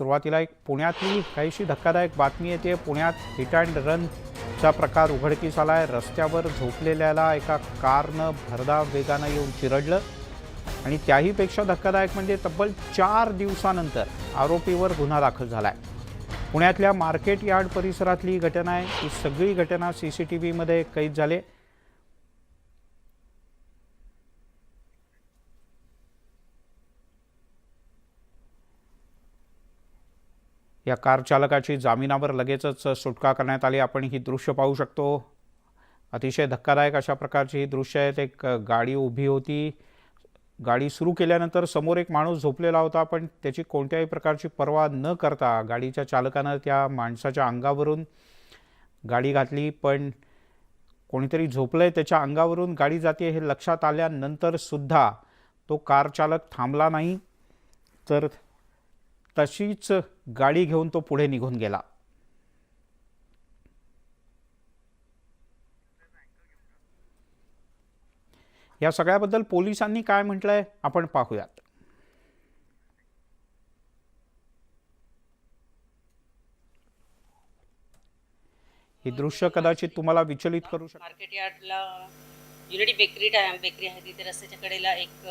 सुरुवातीला एक पुण्यातली काहीशी धक्कादायक बातमी येते। पुण्यात हिट अँड रनचा प्रकार उघडकीस आला आहे। रस्त्यावर झोपलेल्याला एका कारनं भरधाव वेगानं येऊन चिरडलं आणि त्याहीपेक्षा धक्कादायक म्हणजे तब्बल 4 दिवसानंतर आरोपीवर गुन्हा दाखल झाला आहे। पुण्यातल्या मार्केट यार्ड परिसरातली घटना आहे। ही सगळी घटना सीसीटीव्हीमध्ये कैद झाली। या कार चालकाची जामिनावर लगेचच सुटका करण्यात आली। आपण ही दृश्य पाहू शकतो। अतिशय धक्कादायक अशा प्रकारची ही दृश्य आहेत। एक गाडी उभी होती। गाडी सुरू केल्यानंतर समोर एक माणूस झोपलेला होता, पण त्याची कोणत्याही प्रकारची पर्वा न करता गाडीच्या चालकानं त्या माणसाच्या अंगावरून गाडी घातली। पण कोणीतरी झोपलंय त्याच्या अंगावरून गाडी जाते हे लक्षात आल्यानंतर सुद्धा तो कार चालक थांबला नाही, तर तशीच गाडी घेऊन तो पुढे निघून गेला। या सगळ्याबद्दल पोलिसांनी काय म्हटलंय आपण पाहूयात। ही दृश्य कदाचित तुम्हाला विचलित करू शकते। मार्केट यार्डला युनिटी बेकरी आहे, तिथे रस्त्याच्या कडेला एक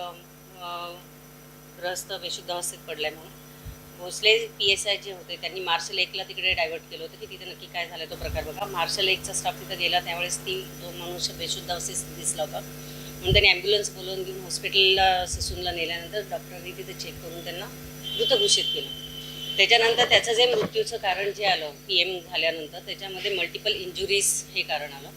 ग्रस्त बेशुद्ध अवस्थेत पडलाय म्हणून भोसले PSI जे होते त्यांनी मार्शल 1ला तिकडे डायव्हर्ट केलं होतं की तिथे नक्की काय झालं तो प्रकार बघा। मार्शल 1चा स्टाफ तिथे गेला, त्यावेळेस तो मनुष्य बेशुद्ध अवस्थेत दिसला होता म्हणून त्यांनी ॲम्ब्युलन्स बोलवून घेऊन हॉस्पिटलला ससूनला नेल्यानंतर डॉक्टरांनी तिथे चेक करून त्यांना मृत घोषित केलं। त्याच्यानंतर त्याचं जे मृत्यूचं कारण जे आलं PM झाल्यानंतर त्याच्यामध्ये मल्टिपल इंजुरीज हे कारण आलं।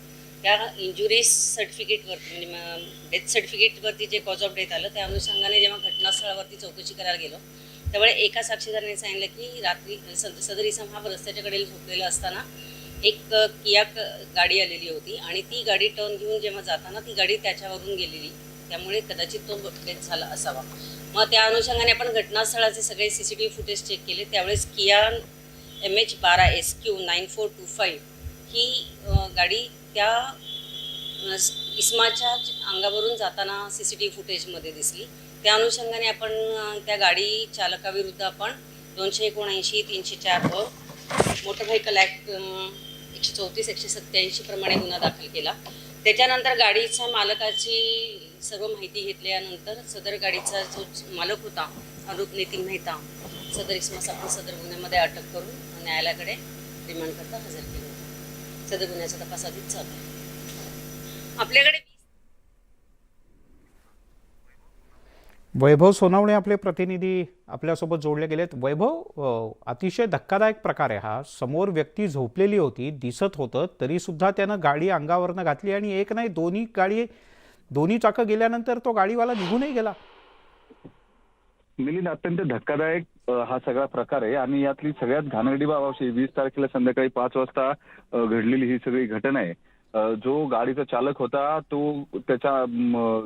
त्या इंजुरीज सर्टिफिकेटवरती म्हणजे डेथ सर्टिफिकेटवरती जे कॉज ऑफ डेथ आलं त्या अनुषंगाने जेव्हा घटनास्थळावरती चौकशी करायला गेलो त्यामुळे एका साक्षीदाराने सांगितलं की रात्री सदर इसम हा रस्त्याच्या कडेला झोपलेला असताना एक किया गाडी आलेली होती आणि ती गाडी टर्न घेऊन जेव्हा जाताना ती गाडी त्याच्यावरून गेलेली, त्यामुळे कदाचित तो डेथ झाला असावा। मग त्या अनुषंगाने आपण घटनास्थळाचे सगळे CCTV फुटेज चेक केले, त्यावेळेस किया MH12 SQ 9425 ही गाडी त्या इसमाच्या अंगावरून जाताना CCTV फुटेजमध्ये दिसली। त्या अनुषंगाने आपण त्या गाडी चालकाविरुद्ध आपण 279 304 मोटर व्हेकल ॲक्ट 134 187 प्रमाणे गुन्हा दाखल केला। त्याच्यानंतर गाडीच्या मालकाची सर्व माहिती घेतल्यानंतर सदर गाडीचा जो मालक होता अरूप नितीन मेहता सदर इसमास आपण सदर गुन्ह्यामध्ये अटक करून न्यायालयाकडे रिमांडकरता हजर केलं होतं। सदर गुन्ह्याचा तपास अधिक चालू आहे। आपल्याकडे वैभव सोनवणे आपले प्रतिनिधी आपल्यासोबत जोडले गेलेत। वैभव, अतिशय धक्कादायक प्रकार आहे हा। समोर व्यक्ती झोपलेली होती, दिसत होतं, तरी सुद्धा त्यानं गाडी अंगावरनं घातली आणि एक नाही दोन्ही चाकं गेल्यानंतर तो गाडीवाला निघूनही गेला। मिलिंद, अत्यंत धक्कादायक हा सगळा प्रकार आहे आणि यातली सगळ्यात घाणेरडी बाब अशी 20 तारखेला संध्याकाळी 5 वाजता घडलेली ही सगळी घटना आहे। जो गाडीचा चालक होता तो त्याच्या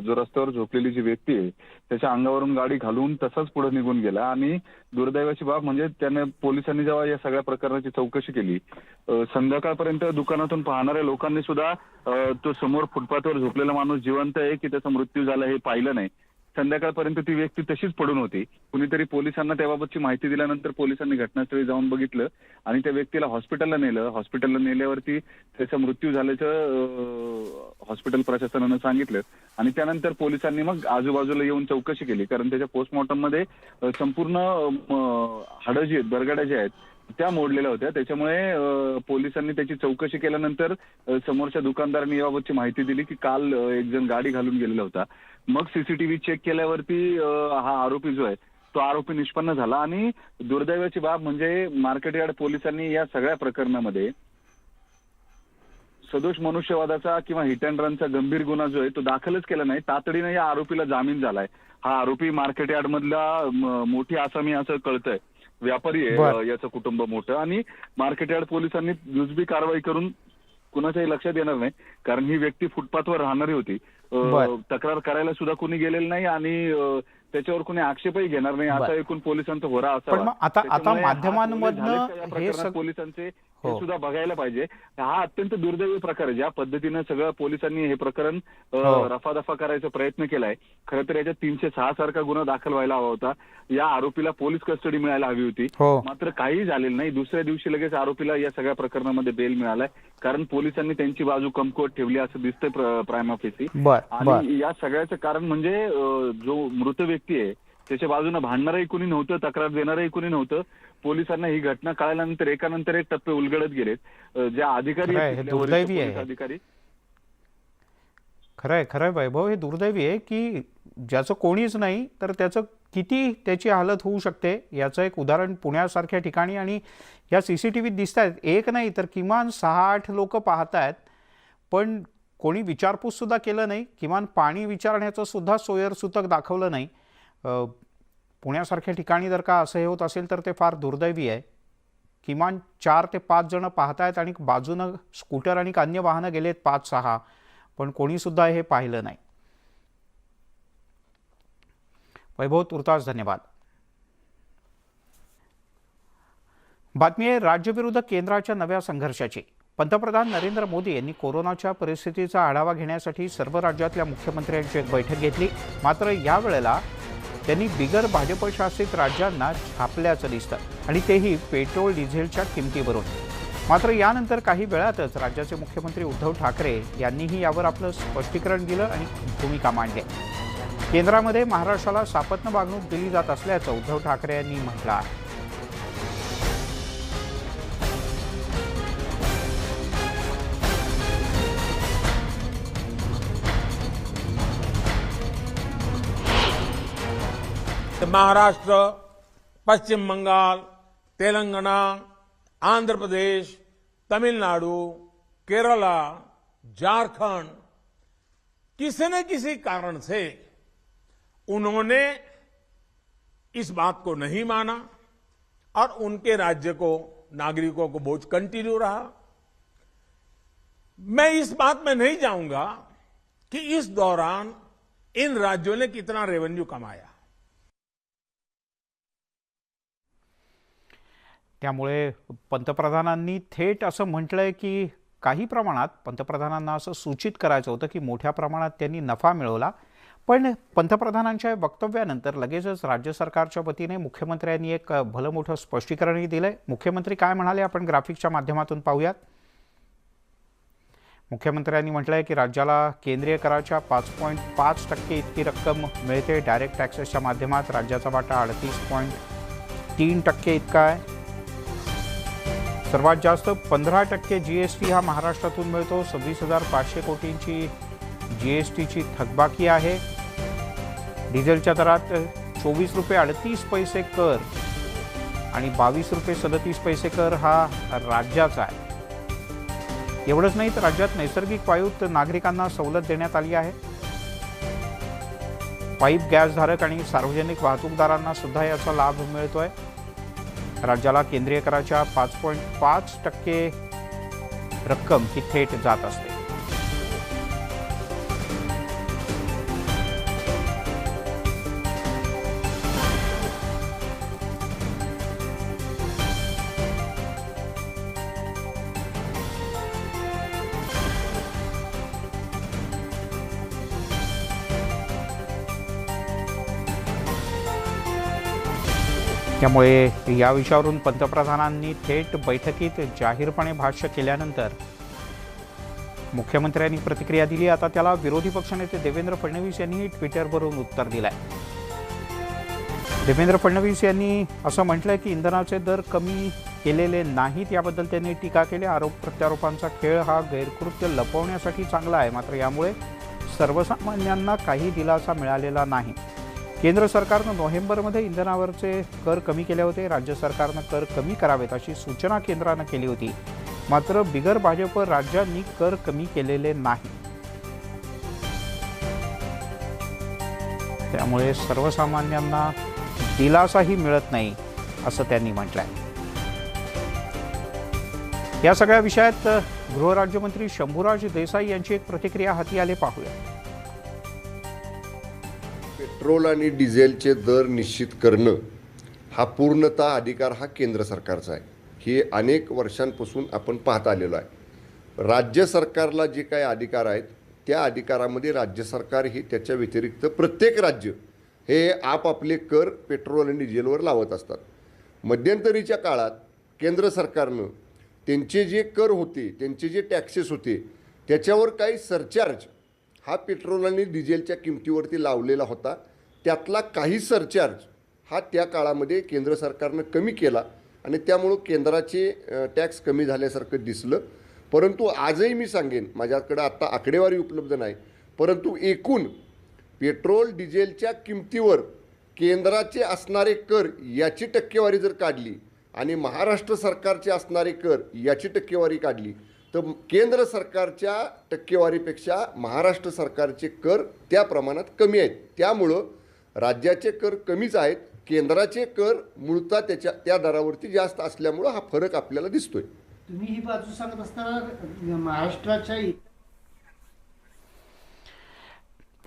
जो रस्त्यावर झोपलेली जी व्यक्ती आहे त्याच्या अंगावरून गाडी घालून तसाच पुढे निघून गेला आणि दुर्दैवाची बाब म्हणजे त्याने पोलिसांनी जेव्हा या सगळ्या प्रकरणाची चौकशी केली संध्याकाळपर्यंत दुकानातून पाहणाऱ्या लोकांनी सुद्धा तो समोर फुटपाथवर झोपलेला माणूस जिवंत आहे की त्याचा मृत्यू झाला हे पाहिलं नाही। संध्याकाळपर्यंत ती व्यक्ती तशीच पडून होती। कुणीतरी पोलिसांना त्याबाबतची माहिती दिल्यानंतर पोलिसांनी घटनास्थळी जाऊन बघितलं आणि त्या व्यक्तीला हॉस्पिटलला नेलं। हॉस्पिटलला नेल्यावरती त्याचा मृत्यू झाल्याचं हॉस्पिटल प्रशासनानं सांगितलं आणि त्यानंतर पोलिसांनी मग आजूबाजूला येऊन चौकशी केली, कारण त्याच्या पोस्टमॉर्टम मध्ये संपूर्ण हाडं जी आहेत, बरगड्या ज्या आहेत त्या मोडलेल्या होत्या। त्याच्यामुळे पोलिसांनी त्याची चौकशी केल्यानंतर समोरच्या दुकानदारांनी याबाबतची माहिती दिली की काल एक जण गाडी घालून गेलेला होता। मग CCTV चेक केल्यावरती हा आरोपी जो आहे तो आरोपी निष्पन्न झाला आणि दुर्दैवाची बाब म्हणजे मार्केट यार्ड पोलिसांनी या सगळ्या प्रकरणामध्ये सदोष मनुष्यवादाचा किंवा हिट अँड रनचा गंभीर गुन्हा जो आहे तो दाखलच केला नाही। तातडीने या आरोपीला जामीन झालाय। हा आरोपी मार्केट यार्ड मधला मोठी आसामी असं कळतंय, व्यापारी आहे, याचं कुटुंब मोठं आणि मार्केट यार्ड पोलिसांनी जुजबी कारवाई करून कुणाच्याही लक्षात येणार नाही, कारण ही व्यक्ती फुटपाथवर राहणारी होती। तक्रार करायला सुद्धा कोणी गेलेलं नाही आणि त्याच्यावर कोणी आक्षेपही घेणार नाही असा एकूण पोलिसांचा होरा असावा। आता माध्यमांमधनं हे पोलिसांचे हे हो. सुद्धा बघायला पाहिजे. हा अत्यंत दुर्दैवी प्रकार आहे. ज्या पद्धतीनं सगळं पोलिसांनी हे प्रकरण हो. रफादफा करायचा प्रयत्न केलाय. खरं तर याच्यात 306 सारखा गुन्हा दाखल व्हायला हवा होता. या आरोपीला पोलीस कस्टडी मिळायला हवी होती. हो. मात्र काही झालेलं नाही. दुसऱ्या दिवशी लगेच आरोपीला या सगळ्या प्रकरणामध्ये बेल मिळालाय. कारण पोलिसांनी त्यांची बाजू कमकुवत ठेवली असं दिसतंय प्रायमा फेसी. बर बर. आणि या सगळ्याचं कारण म्हणजे जो मृत व्यक्ती आहे त्याच्या बाजूने भांडणारही कुणी नव्हतं, तक्रार देणारही कुणी नव्हतं. पोलिसांना ही घटना कळल्यानंतर एकानंतर एक टप्पे उलगडत गेलेत. ज्या अधिकारी खरंय, आहेत, हे तिथल्या वरिष्ठ दुर्दैवी पोलीस आहे. अधिकारी खरंय खरंय वैभव, हे दुर्दैवी आहे की ज्याचं कोणीच नाही तर त्याचं किती त्याची हालत होऊ शकते याचं एक उदाहरण पुण्यासारख्या ठिकाणी आणि या CCTVत दिसत आहेत. एक नाही तर किमान 6-8 लोक पाहत आहेत, पण कोणी विचारपूस सुद्धा केलं नाही. किमान पाणी विचारण्याचं सुद्धा सोयरसूतक दाखवलं नाही. पुण्यासारख्या ठिकाणी जर का असं हे होत असेल तर ते फार दुर्दैवी आहे. किमान 4 ते 5 जण पाहतायत आणि बाजूनं स्कूटर आणि अन्य वाहनं गेलेत 5-6, पण कोणी सुद्धा हे पाहिलं नाही. वैभव, तुर्तास धन्यवाद. बातमी आहे राज्यविरुद्ध केंद्राच्या नव्या संघर्षाची. पंतप्रधान नरेंद्र मोदी यांनी कोरोनाच्या परिस्थितीचा आढावा घेण्यासाठी सर्व राज्यातल्या मुख्यमंत्र्यांची एक बैठक घेतली. मात्र यावेळेला त्यांनी बिगर भाजप शासित राज्यांना छापल्याचं दिसतं आणि तेही पेट्रोल डिझेलच्या किमतीवरून. मात्र यानंतर काही वेळातच राज्याचे मुख्यमंत्री उद्धव ठाकरे यांनीही यावर आपलं स्पष्टीकरण दिलं आणि भूमिका मांडली. केंद्रामध्ये महाराष्ट्राला सापत्न वागणूक दिली जात असल्याचं उद्धव ठाकरे यांनी म्हटलं आहे. महाराष्ट्र, पश्चिम बंगाल, तेलंगाना, आंध्र प्रदेश, तमिलनाडु, केरला, झारखंड, किसी न किसी कारण से उन्होंने इस बात को नहीं माना और उनके राज्य को, नागरिकों को बोझ कंटिन्यू रहा. मैं इस बात में नहीं जाऊंगा कि इस दौरान इन राज्यों ने कितना रेवेन्यू कमाया. त्यामुळे पंतप्रधानांनी थेट असं म्हटलंय की काही प्रमाणात पंतप्रधानांना असं सूचित करायचं होतं की मोठ्या प्रमाणात त्यांनी नफा मिळवला. पण पंतप्रधानांच्या वक्तव्यानंतर लगेचच राज्य सरकारच्या वतीने मुख्यमंत्र्यांनी एक भलं मोठं स्पष्टीकरणही दिलंय. मुख्यमंत्री काय म्हणाले आपण ग्राफिक्सच्या माध्यमातून पाहूयात. मुख्यमंत्र्यांनी म्हटलंय की राज्याला केंद्रीय कराच्या 5.5% इतकी रक्कम मिळते. डायरेक्ट टॅक्सेसच्या माध्यमात राज्याचा वाटा 38.3% इतका आहे. सर्वात जास्त 15% GST हा महाराष्ट्रातून मिळतो. 26,500 कोटींची GSTची थकबाकी आहे. डिझेलच्या दरात 24 रुपये 38 पैसे कर आणि 22 रुपये 37 पैसे कर हा राज्याचा आहे. एवढंच नाही तर राज्यात नैसर्गिक वायूत नागरिकांना सवलत देण्यात आली आहे. पाईप गॅसधारक आणि सार्वजनिक वाहतूकदारांना सुद्धा याचा लाभ मिळतोय. राज्याला केंद्रीय कराच्या 5.5% रक्कम ही थेट जात असते. त्यामुळे या विषयावरून पंतप्रधानांनी थेट बैठकीत जाहीरपणे भाष्य केल्यानंतर मुख्यमंत्र्यांनी प्रतिक्रिया दिली. आता त्याला विरोधी पक्षनेते देवेंद्र फडणवीस यांनी ट्विटरवरून उत्तर दिलंय. देवेंद्र फडणवीस यांनी असं म्हटलंय की इंधनाचे दर कमी केलेले नाहीत याबद्दल त्यांनी टीका केली. आरोप प्रत्यारोपांचा खेळ हा गैरकृत्य लपवण्यासाठी चांगला आहे, मात्र यामुळे सर्वसामान्यांना काही दिलासा मिळालेला नाही. केंद्र सरकारनं नोव्हेंबरमध्ये इंधनावरचे कर कमी केले होते. राज्य सरकारनं कर कमी करावेत अशी सूचना केंद्रानं केली होती, मात्र बिगर भाजप राज्यांनी कर कमी केलेले नाही. त्यामुळे सर्वसामान्यांना दिलासाही मिळत नाही असं त्यांनी म्हटलंय. या सगळ्या विषयात गृहराज्यमंत्री शंभूराज देसाई यांची एक प्रतिक्रिया हाती आली, पाहूया. पेट्रोल आणि डिझेलचे दर निश्चित करणं हा पूर्णतः अधिकार हा केंद्र सरकारचा आहे. हे अनेक वर्षांपासून आपण पाहत आलेलो आहे. राज्य सरकारला जे काही अधिकार आहेत त्या अधिकारामध्ये राज्य सरकार हे त्याच्या व्यतिरिक्त प्रत्येक राज्य हे आपापले कर पेट्रोल आणि डिझेलवर लावत असतात. मध्यंतरीच्या काळात केंद्र सरकारनं त्यांचे जे कर होते, त्यांचे जे टॅक्सेस होते, त्याच्यावर काही सरचार्ज हा पेट्रोल आणि डिझेलच्या किमतीवरती लावलेला होता. त्यातला काही सरचार्ज हा त्या काळामध्ये केंद्र सरकारनं कमी केला आणि त्यामुळं केंद्राचे टॅक्स कमी झाल्यासारखं दिसलं. परंतु आजही मी सांगेन, माझ्याकडे आत्ता आकडेवारी उपलब्ध नाही, परंतु एकूण पेट्रोल डिझेलच्या किमतीवर केंद्राचे असणारे कर याची टक्केवारी जर काढली आणि महाराष्ट्र सरकारचे असणारे कर याची टक्केवारी काढली तर केंद्र सरकारच्या टक्केवारीपेक्षा महाराष्ट्र सरकारचे कर त्या प्रमाणात कमी आहेत. त्यामुळं राज्याचे कर कमीच आहेत, केंद्राचे कर मूळतः त्या दरावरती जास्त असल्यामुळं हा फरक आपल्याला दिसतोय. तुम्ही ही बाजू सांगत असताना महाराष्ट्राच्या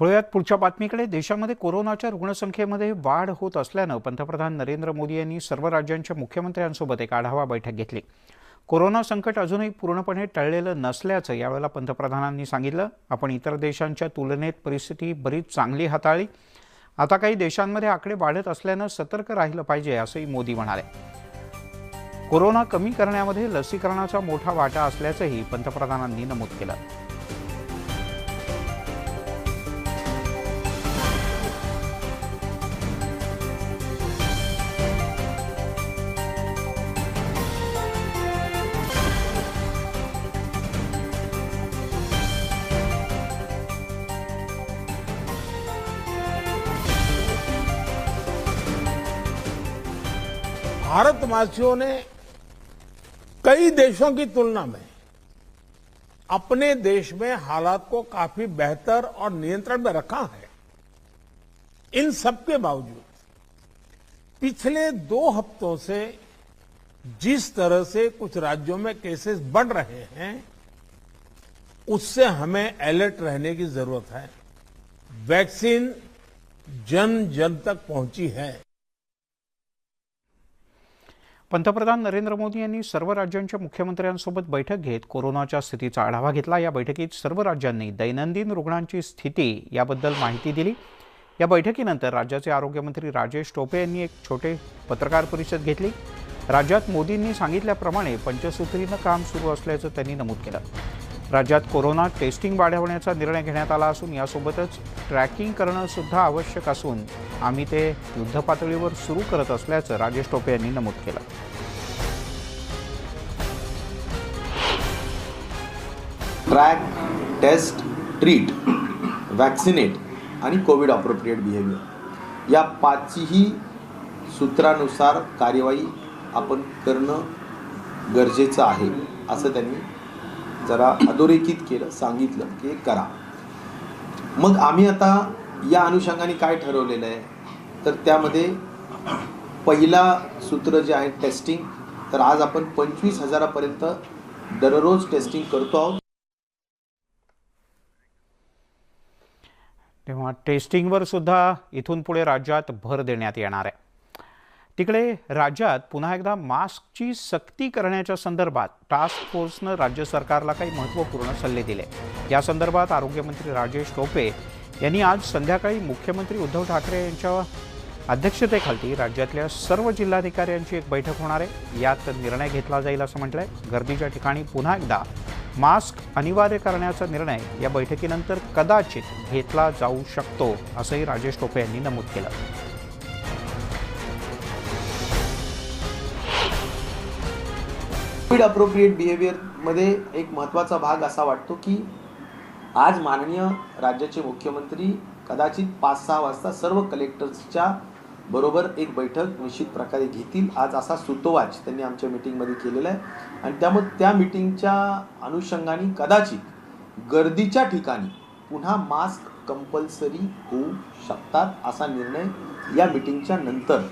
वळूयात पुढच्या बातमीकडे. देशामध्ये कोरोनाच्या रुग्णसंख्येमध्ये वाढ होत असल्यानं पंतप्रधान नरेंद्र मोदी यांनी सर्व राज्यांच्या मुख्यमंत्र्यांसोबत एक आढावा बैठक घेतली. कोरोना संकट अजूनही पूर्णपणे टळलेलं नसल्याचं यावेळेला पंतप्रधानांनी सांगितलं. आपण इतर देशांच्या तुलनेत परिस्थिती बरीच चांगली हाताळली. आता काही देशांमध्ये आकडे वाढत असल्यानं सतर्क राहिलं पाहिजे असंही मोदी म्हणाले. कोरोना कमी करण्यामध्ये लसीकरणाचा मोठा वाटा असल्याचंही पंतप्रधानांनी नमूद केलं. भारतवासियों ने कई देशों की तुलना में अपने देश में हालात को काफी बेहतर और नियंत्रण में रखा है. इन सब के बावजूद पिछले 2 हफ्तों से जिस तरह से कुछ राज्यों में केसेस बढ़ रहे हैं उससे हमें अलर्ट रहने की जरूरत है. वैक्सीन जन जन तक पहुंची है. पंतप्रधान नरेंद्र मोदी यांनी सर्व राज्यांच्या मुख्यमंत्र्यांसोबत बैठक घेत कोरोनाच्या स्थितीचा आढावा घेतला. या बैठकीत सर्व राज्यांनी दैनंदिन रुग्णांची स्थिती याबद्दल माहिती दिली. या बैठकीनंतर राज्याचे आरोग्यमंत्री राजेश टोपे यांनी एक छोटे पत्रकार परिषद घेतली. राज्यात मोदींनी सांगितल्याप्रमाणे पंचसूत्रीनं काम सुरू असल्याचं त्यांनी नमूद केलं. राज्यात कोरोना टेस्टिंग वाढवण्याचा निर्णय घेण्यात आला असून यासोबतच ट्रॅकिंग करणं सुद्धा आवश्यक असून आम्ही ते युद्धपातळीवर सुरू करत असल्याचं राजेश टोपे यांनी नमूद केलं. ट्रॅक, टेस्ट, ट्रीट, वॅक्सिनेट आणि कोविड अप्रोप्रिएट बिहेवियर या 5ही सूत्रानुसार कार्यवाही आपण करणं गरजेचं आहे असं त्यांनी जरा अधोरेखित केलं, सांगितलं की करा. मग आम्ही आता या अनुषंगाने काय ठरवलेलं आहे तर त्यामध्ये पहिला सूत्र जे आहे टेस्टिंग, तर आज आपण 25,000 पर्यंत दररोज टेस्टिंग करतो आहोत. तेव्हा टेस्टिंगवर सुद्धा इथून पुढे राज्यात भर देण्यात येणार आहे. तिकडे राज्यात पुन्हा एकदा मास्कची सक्ती करण्याच्या संदर्भात टास्क फोर्सनं राज्य सरकारला काही महत्त्वपूर्ण सल्ले दिले. या संदर्भात आरोग्यमंत्री राजेश टोपे यांनी आज संध्याकाळी मुख्यमंत्री उद्धव ठाकरे यांच्या अध्यक्षतेखाली राज्यातल्या सर्व जिल्हाधिकाऱ्यांची एक बैठक होणार आहे. यात निर्णय घेतला जाईल असं म्हटलंय. गर्दीच्या ठिकाणी पुन्हा एकदा मास्क अनिवार्य करण्याचा निर्णय या बैठकीनंतर कदाचित घेतला जाऊ शकतो असंही राजेश टोपे यांनी नमूद केलं. कोविड अप्रोप्रिएट बिहेवियरमध्ये एक महत्त्वाचा भाग असा वाटतो की आज माननीय राज्याचे मुख्यमंत्री कदाचित 5-6 वाजता सर्व कलेक्टर्सच्या बरोबर एक बैठक निश्चित प्रकारे घेतील. आज असा सुतोवाच त्यांनी आमच्या मीटिंगमध्ये केलेला आहे आणि त्यामुळे त्या मीटिंगच्या अनुषंगाने कदाचित गर्दीच्या ठिकाणी पुन्हा मास्क कंपल्सरी होऊ शकतात असा निर्णय या मीटिंगच्या नंतर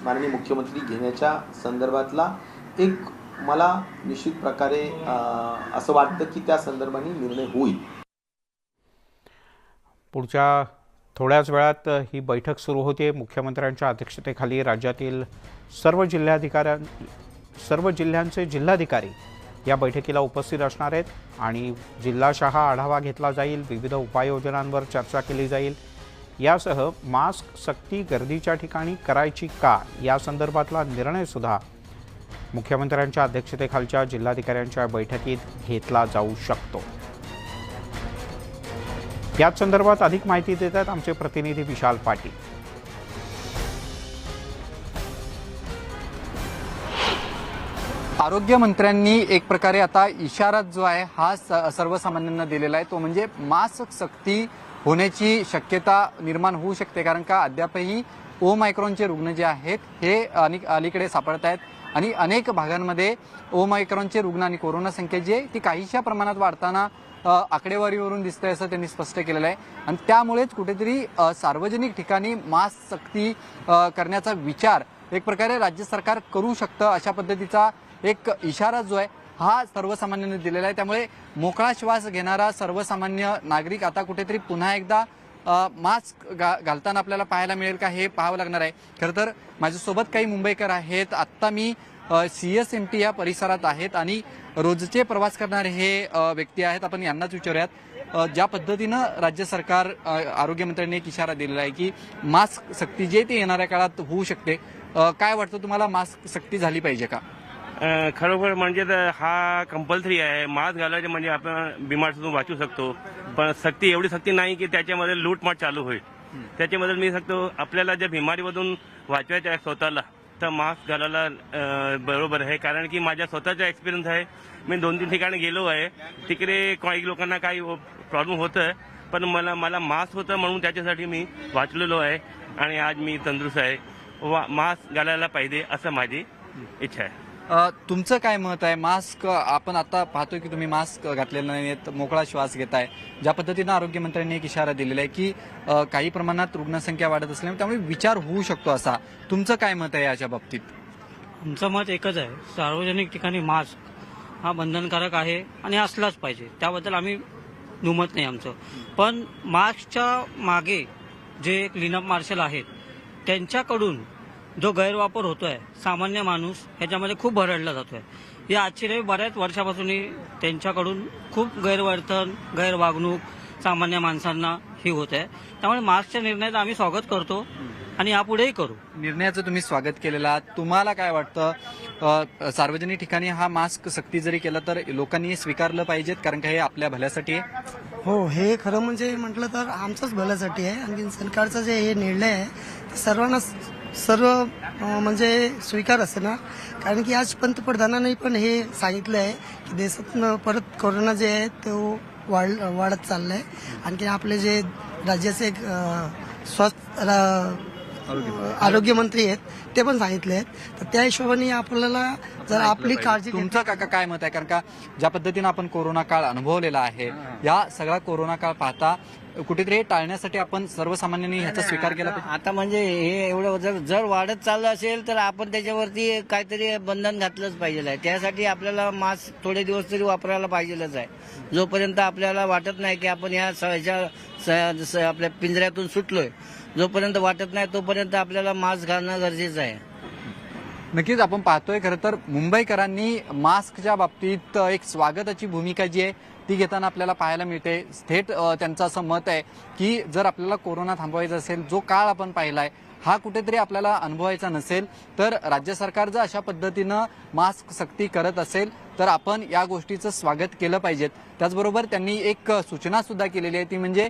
माननीय मुख्यमंत्री घेण्याच्या संदर्भातला एक मला निश्चित प्रकारे असं वाटतं की त्या संदर्भाने निर्णय होईल. पुढच्या थोड्याच वेळात ही बैठक सुरू होते. मुख्यमंत्र्यांच्या अध्यक्षतेखाली राज्यातील सर्व सर्व जिल्ह्यांचे जिल्हाधिकारी या बैठकीला उपस्थित असणार आहेत आणि जिल्हाशहा आढावा घेतला जाईल, विविध उपाययोजनांवर चर्चा केली जाईल। यासह मास्क सक्ती गर्दीच्या ठिकाणी करायची का या संदर्भातला निर्णय सुद्धा मुख्यमंत्र्यांच्या अध्यक्षतेखालच्या जिल्हाधिकाऱ्यांच्या बैठकीत घेतला जाऊ शकतो। याच संदर्भात अधिक माहिती देतात आमचे प्रतिनिधी विशाल पाटील। आरोग्यमंत्र्यांनी एक प्रकारे आता इशारा जो आहे हा सर्वसामान्यांना दिलेला आहे, तो म्हणजे मास्क सक्ती होण्याची शक्यता निर्माण होऊ शकते, कारण का अद्यापही ओमायक्रॉनचे रुग्ण जे आहेत हे अलीकडे सापडत आहेत आणि अनेक भागांमध्ये ओमायक्रॉनचे रुग्ण आणि कोरोना संख्या जी आहे ती काहीशा प्रमाणात वाढताना आकडेवारीवरून दिसते असं त्यांनी स्पष्ट केलेलं आहे। आणि त्यामुळेच कुठेतरी सार्वजनिक ठिकाणी मास्क सक्ती करण्याचा विचार एक प्रकारे राज्य सरकार करू शकतं, अशा पद्धतीचा एक इशारा जो आहे हा सर्वसामान्यांनी दिलेला आहे। त्यामुळे मोकळा श्वास घेणारा सर्वसामान्य नागरिक आता कुठेतरी पुन्हा एकदा मास्क घालताना आपल्याला पाहायला मिळेल का हे पाहावं लागणार आहे। खरं तर माझ्यासोबत काही मुंबईकर आहेत, आत्ता मी CSMT या परिसरात आहेत आणि रोजचे प्रवास करणारे हे व्यक्ती आहेत, आपण यांनाच विचारूयात ज्या पद्धतीनं राज्य सरकार आरोग्यमंत्र्यांनी एक इशारा दिलेला आहे की मास्क सक्ती जे ते येणाऱ्या काळात होऊ शकते, काय वाटतं तुम्हाला मास्क सक्ती झाली पाहिजे का? खरोखर म्हणजे तर हा कंपल्सरी आहे, मास्क घालायचे म्हणजे आपण बिमारीतून वाचू शकतो, पण सक्ती एवढी सक्ती नाही की त्याच्यामध्ये लूटमाट चालू होईल। त्याच्यामध्ये मी सांगतो आपल्याला जर बिमारीमधून वाचवायचं आहे स्वतःला तर मास्क घालायला बरोबर आहे, कारण की माझ्या स्वतःचा एक्सपिरियन्स आहे। मी 2-3 ठिकाणी गेलो आहे, तिकडे काही लोकांना काही प्रॉब्लेम होतं, पण मला मास्क होतं म्हणून त्याच्यासाठी मी वाचलेलो आहे आणि आज मी तंदुरुस्त आहे। मास्क घालायला पाहिजे असं माझी इच्छा आहे। तुमचं काय मत आहे? मास्क आपण आता पाहतोय की तुम्ही मास्क घातलेला नाही, मोकळा श्वास घेताय, ज्या पद्धतीनं आरोग्यमंत्र्यांनी एक इशारा दिलेला आहे की काही प्रमाणात रुग्णसंख्या वाढत असल्यामुळे त्यामुळे विचार होऊ शकतो असा, तुमचं काय मत आहे याच्या बाबतीत? आमचं मत एकच आहे, सार्वजनिक ठिकाणी मास्क हा बंधनकारक आहे आणि असलाच पाहिजे, त्याबद्दल आम्ही दुमत नाही आमचं। पण मास्कच्या मागे जे क्लीनअप मार्शल आहेत त्यांच्याकडून जो गैरवापर होतोय, सामान्य माणूस ह्याच्यामध्ये खूप भरडला जातोय। या आजची बऱ्याच वर्षापासून त्यांच्याकडून खूप गैरवर्तन, गैरवागणूक सामान्य माणसांना ही होत आहे। त्यामुळे मास्कच्या निर्णयाचं आम्ही स्वागत करतो आणि यापुढेही करू। निर्णयाचं तुम्ही स्वागत केलेला, तुम्हाला काय वाटतं सार्वजनिक ठिकाणी हा मास्क सक्ती जरी केला तर लोकांनी स्वीकारलं पाहिजेत, कारण का हे आपल्या भल्यासाठी आहे? हो, हे खरं म्हणजे म्हटलं तर आमच्याच भल्यासाठी आहे। आणखी सरकारचा जे हे निर्णय आहे ते सर्वांना सर्व म्हणजे स्वीकार असेल ना, कारण की आज पंतप्रधानांनी पण हे सांगितलं आहे की देशातनं परत कोरोना जे आहे तो वाढत चाललाय। आणखी आपले जे राज्याचे आरोग्यमंत्री आहेत ते पण सांगितले आहेत, तर त्या हिशोबाने आपल्याला जर आपली काळजी तुमचं काका काय मत आहे? कारण का ज्या पद्धतीनं आपण कोरोना काळ अनुभवलेला आहे, या सगळा कोरोना काळ पाहता कुठेतरी टाळण्यासाठी आपण सर्वसामान्यांनी ह्याचा स्वीकार केला पाहिजे। आता म्हणजे हे एवढं जर वाढत चाललं असेल तर आपण त्याच्यावरती काहीतरी बंधन घातलंच पाहिजे आहे। त्यासाठी आपल्याला मास्क थोडे दिवस तरी वापरायला पाहिजेलच आहे, जोपर्यंत आपल्याला वाटत नाही की आपण या आपल्या पिंजऱ्यातून सुटलोय, जोपर्यंत वाटत नाही तोपर्यंत आपल्याला मास्क घालणं गरजेचं आहे। नक्कीच आपण पाहतोय खरं तर मुंबईकरांनी मास्कच्या बाबतीत एक स्वागताची भूमिका जी आहे ती घेताना आपल्याला पाहायला मिळते। थेट त्यांचं असं मत आहे की जर आपल्याला कोरोना थांबवायचा असेल, जो काळ आपण पाहिलाय हा कुठेतरी आपल्याला अनुभवायचा नसेल, तर राज्य सरकार जर अशा पद्धतीनं मास्क सक्ती करत असेल तर आपण या गोष्टीचं स्वागत केलं पाहिजे। त्याचबरोबर त्यांनी एक सूचना सुद्धा केलेली आहे, ती म्हणजे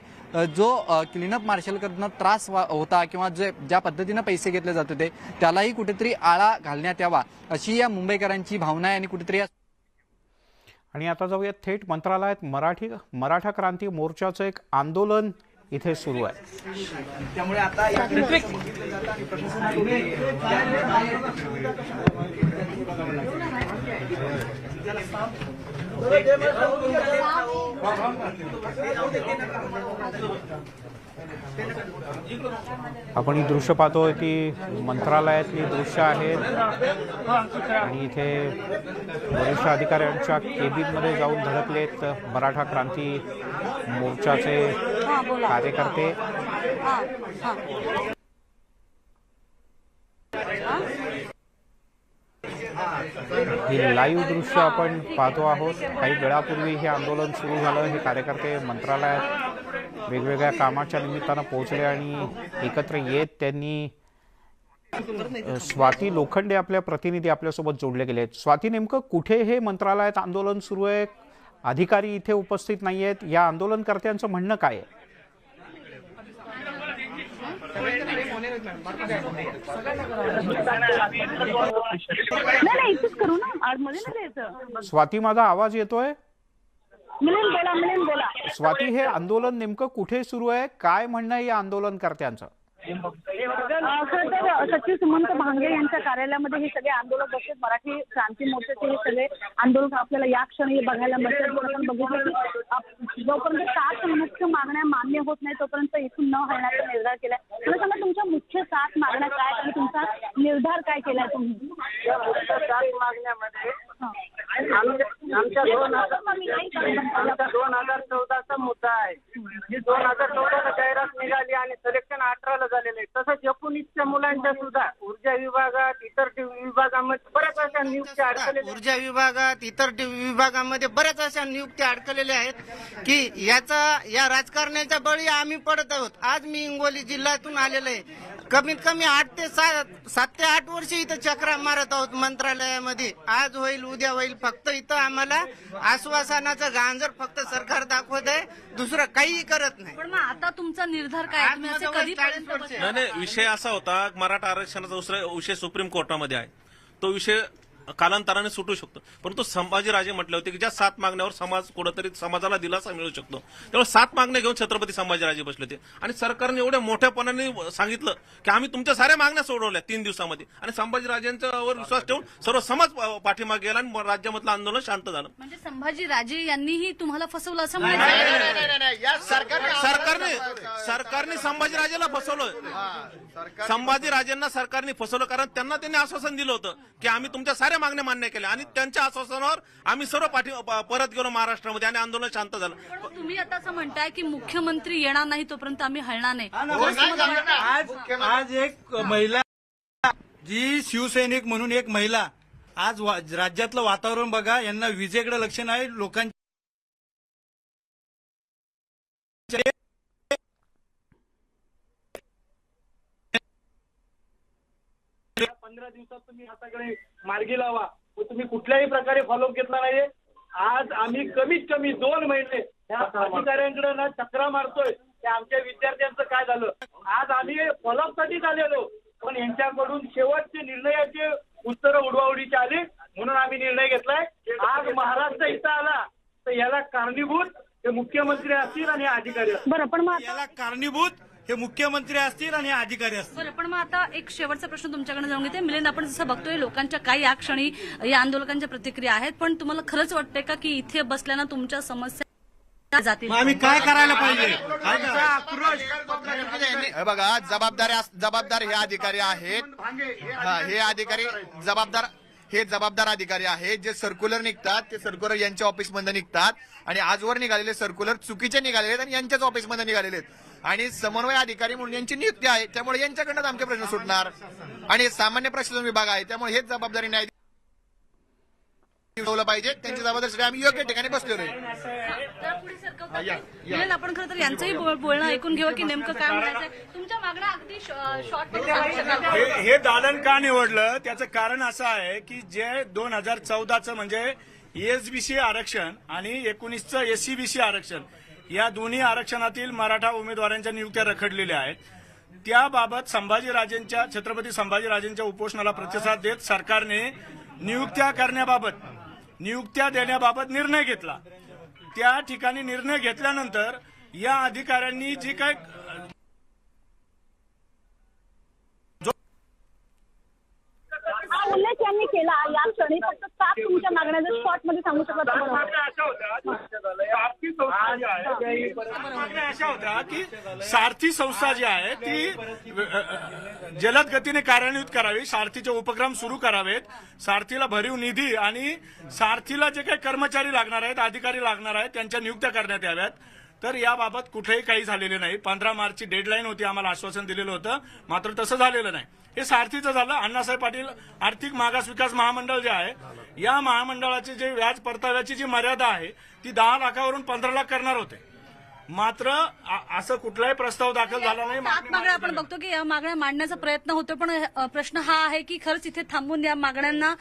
जो क्लीनअप मार्शलकडनं त्रास होता किंवा ज्या पद्धतीनं पैसे घेतले जात होते त्यालाही कुठेतरी आळा घालण्यात यावा, अशी या मुंबईकरांची भावना आहे। आणि कुठेतरी आणि आता जाऊयात थेट मंत्रालयात। मराठा क्रांती मोर्चाचं एक आंदोलन इथे सुरू आहे। त्यामुळे आता आपण ही दृश्य पाहतोय ती मंत्रालयातली दृश्य आहेत आणि इथे वरिष्ठ अधिकाऱ्यांच्या केबिनमध्ये जाऊन धडकलेत मराठा क्रांती मोर्चाचे कार्यकर्ते। ही लाईव्ह दृश्य आपण पाहतो आहोत. काही वेळापूर्वी हे आंदोलन सुरू झालं. हे कार्यकर्ते मंत्रालयात वेगवेगळ्या कामाच्या निमित्तानं पोहोचले आणि एकत्र येत त्यांनी स्वाती लोखंडे आपल्या प्रतिनिधी आपल्यासोबत जोडले गेले आहेत. स्वाती, नेमकं कुठे हे मंत्रालयात आंदोलन सुरू आहे? अधिकारी इथे उपस्थित नाही आहेत. या आंदोलनकर्त्यांचं म्हणणं काय आहे? स्वाती, माझा आवाज येतोय? स्वाती, हे आंदोलन नेमकं कुठे सुरू आहे? काय म्हणणं आहे या आंदोलनकर्त्यांचं? खरं तर सचिव सुमंत भांगे यांच्या कार्यालयामध्ये हे सगळे आंदोलक बसलेत. मराठी क्रांती मोर्चाचे हे सगळे आंदोलक आपल्याला या क्षणी बघायला मिळतात. आपण बघितलं की जोपर्यंत 7 मुख्य मागण्या मान्य होत नाही तोपर्यंत इथून न हलण्याचा निर्धार केलाय. मला सांगा, तुमच्या मुख्य 7 मागण्या काय आणि तुमचा निर्धार काय केलाय तुम्ही? 7 मागण्यामध्ये आमच्या 2014चा मुद्दा आहे. जी 2014ला जाहिरात निघाली आणि सिलेक्शन 18ला झालेलं आहे. तसंच 19च्या मुलांच्या सुद्धा ऊर्जा विभागात, इतर विभागामध्ये बऱ्याच अशा नियुक्त्या अडकलेल्या. ऊर्जा विभागात, इतर विभागामध्ये बऱ्याच अशा नियुक्त्या अडकलेल्या आहेत की या राजकारण्याच्या बळी आम्ही पडत आहोत. आज मी हिंगोली जिल्ह्यातून आलेलो आहे. कमीत कमी 7 ते 8 वर्ष इथं चक्रा मारत आहोत मंत्रालयामध्ये. आज होईल उद्या होईल, फक्त इथं आम्हाला आश्वासनाचं गांजर फक्त सरकार दाखवत आहे, दुसरं काही करत नाही. पण मग आता तुमचा निर्धार काय? तुम्ही असे कधी नाही, विषय असा होता, मराठा आरक्षणाचा दुसरा विषय सुप्रीम कोर्टामध्ये आहे. तो विषय कालांतराने सुटू शकतो, परंतु संभाजीराजे म्हटले होते की ज्या 7 मागण्यावर समाज कुठेतरी समाजाला दिलासा मिळू शकतो, त्यामुळे 7 मागण्या घेऊन छत्रपती संभाजीराजे बसले होते. आणि सरकारने एवढ्या मोठ्यापणाने सांगितलं की आम्ही तुमच्या साऱ्या मागण्या सोडवल्या 3 दिवसामध्ये, आणि संभाजीराजेंच्यावर विश्वास ठेवून सर्व समाज पाठीमागे गेला आणि राज्यामधलं आंदोलन शांत झालं. म्हणजे संभाजीराजे यांनीही तुम्हाला फसवलं असं सरकारने संभाजीराजेला फसवलं. संभाजीराजेंना सरकारने फसवलं, कारण त्यांनी आश्वासन दिलं होतं की आम्ही तुमच्या साऱ्या मागण्या मान्य केल्या, आणि त्यांच्या आश्वासनावर आम्ही सर्व परत गेलो महाराष्ट्रामध्ये आणि आंदोलन शांत झालं. तुम्ही आता असं म्हणताय की मुख्यमंत्री येणार नाही तोपर्यंत आम्ही हलणार नाही. आज एक महिला, जी शिवसैनिक म्हणून एक महिला, आज राज्यातलं वातावरण बघा, यांना विजेकडे लक्ष नाही. लोकांच्या 15 दिवसात तुम्ही आता सगळे मार्गी लावा. तुम्ही कुठल्याही प्रकारे फॉलोअप घेतला नाहीये. आज आम्ही कमीत कमी 2 महिने या अधिकाऱ्यांकडे ना चक्रा मारतोय की आमच्या विद्यार्थ्यांचं काय झालं. आज आम्ही फॉलोअपसाठीच आलेलो, पण यांच्याकडून शेवटचे निर्णयाचे उत्तर उडवाउडीचे आले, म्हणून आम्ही निर्णय घेतलाय. आज महाराष्ट्र इथं आला तर याला कारणीभूत हे मुख्यमंत्री असतील आणि अधिकारी असतील. बरं, पण मग याला कारणीभूत हे मुख्यमंत्री असतील आणि अधिकारी असतील. बरं, पण मग आता एक शेवटचा प्रश्न तुमच्याकडे जाऊन घेते. मिलिंद, आपण जसं बघतोय लोकांच्या काही या क्षणी या आंदोलकांच्या प्रतिक्रिया आहेत, पण तुम्हाला खरंच वाटतंय का की इथे बसल्यानं तुमच्या समस्या जातील? आम्ही काय करायला पाहिजे? बघा, जबाबदार हे अधिकारी आहेत. हे अधिकारी जबाबदार अधिकारी आहेत. जे सर्क्युलर निघतात ते सर्क्युलर यांच्या ऑफिसमध्ये निघतात, आणि आजवर निघालेले सर्क्युलर चुकीचे निघालेले आहेत आणि यांच्याच ऑफिसमध्ये निघालेले आहेत. आणि समन्वय अधिकारी म्हणून यांची नियुक्ती आहे, त्यामुळे यांच्याकडनं आमचे प्रश्न सुटणार. आणि सामान्य प्रशासन विभाग आहे, त्यामुळे हेच जबाबदारी न्याय पाहिजे. त्यांची जबाबदारी आम्ही योग्य ठिकाणी बसलेलो आहे. आपण खरं तर यांचंही बोलणं ऐकून घेऊ की नेमकं काय म्हणायचंय. तुमच्या मागण्या अगदी शॉर्ट. हे दालन का निवडलं त्याचं कारण असं आहे की जे 2014चं म्हणजे एसबीसी आरक्षण आणि 19चं एससीबीसी आरक्षण, या दोन्ही आरक्षणातील मराठा उमेदवारांच्या नियुक्त्या रखडलेल्या आहेत. त्याबाबत छत्रपती संभाजीराजेंच्या उपोषणाला प्रतिसाद देत सरकारने नियुक्त्या देण्याबाबत निर्णय घेतला. त्या ठिकाणी निर्णय घेतल्यानंतर या अधिकाऱ्यांनी जी काय उल्लेख यांनी केला या क्षणी, फक्त 7 तुमच्या मागण्या जर शॉर्ट मध्ये सांगू शकत. अशा होत्या की सारथी संस्था जी आहे ती जलद गतीने कार्यान्वित करावी, सारथीचे उपक्रम सुरू करावेत, सारथीला भरीव निधी आणि सारथीला जे काही कर्मचारी लागणार आहेत, अधिकारी लागणार आहेत, त्यांच्या नियुक्त्या करण्यात याव्यात. तर याबाबत कुठेही काही झालेले नाही. 15 मार्चची डेडलाईन होती, आम्हाला आश्वासन दिलेलं होतं, मात्र तसं झालेलं नाही. हे सारथीचं झालं. अण्णासाहेब पाटील आर्थिक मागास विकास महामंडळ जे आहे, या महामंडळाची जे व्याज परताव्याची जी मर्यादा आहे ती 10 लाखावरून 15 लाख करणार होते. मात्र असं कुठलाही प्रस्ताव दाखल झाला नाही. सात मागण्या आपण बघतो की या मागण्या मांडण्याचा प्रयत्न होतो, पण प्रश्न हा आहे की खरंच इथे थांबून या मागण्यांना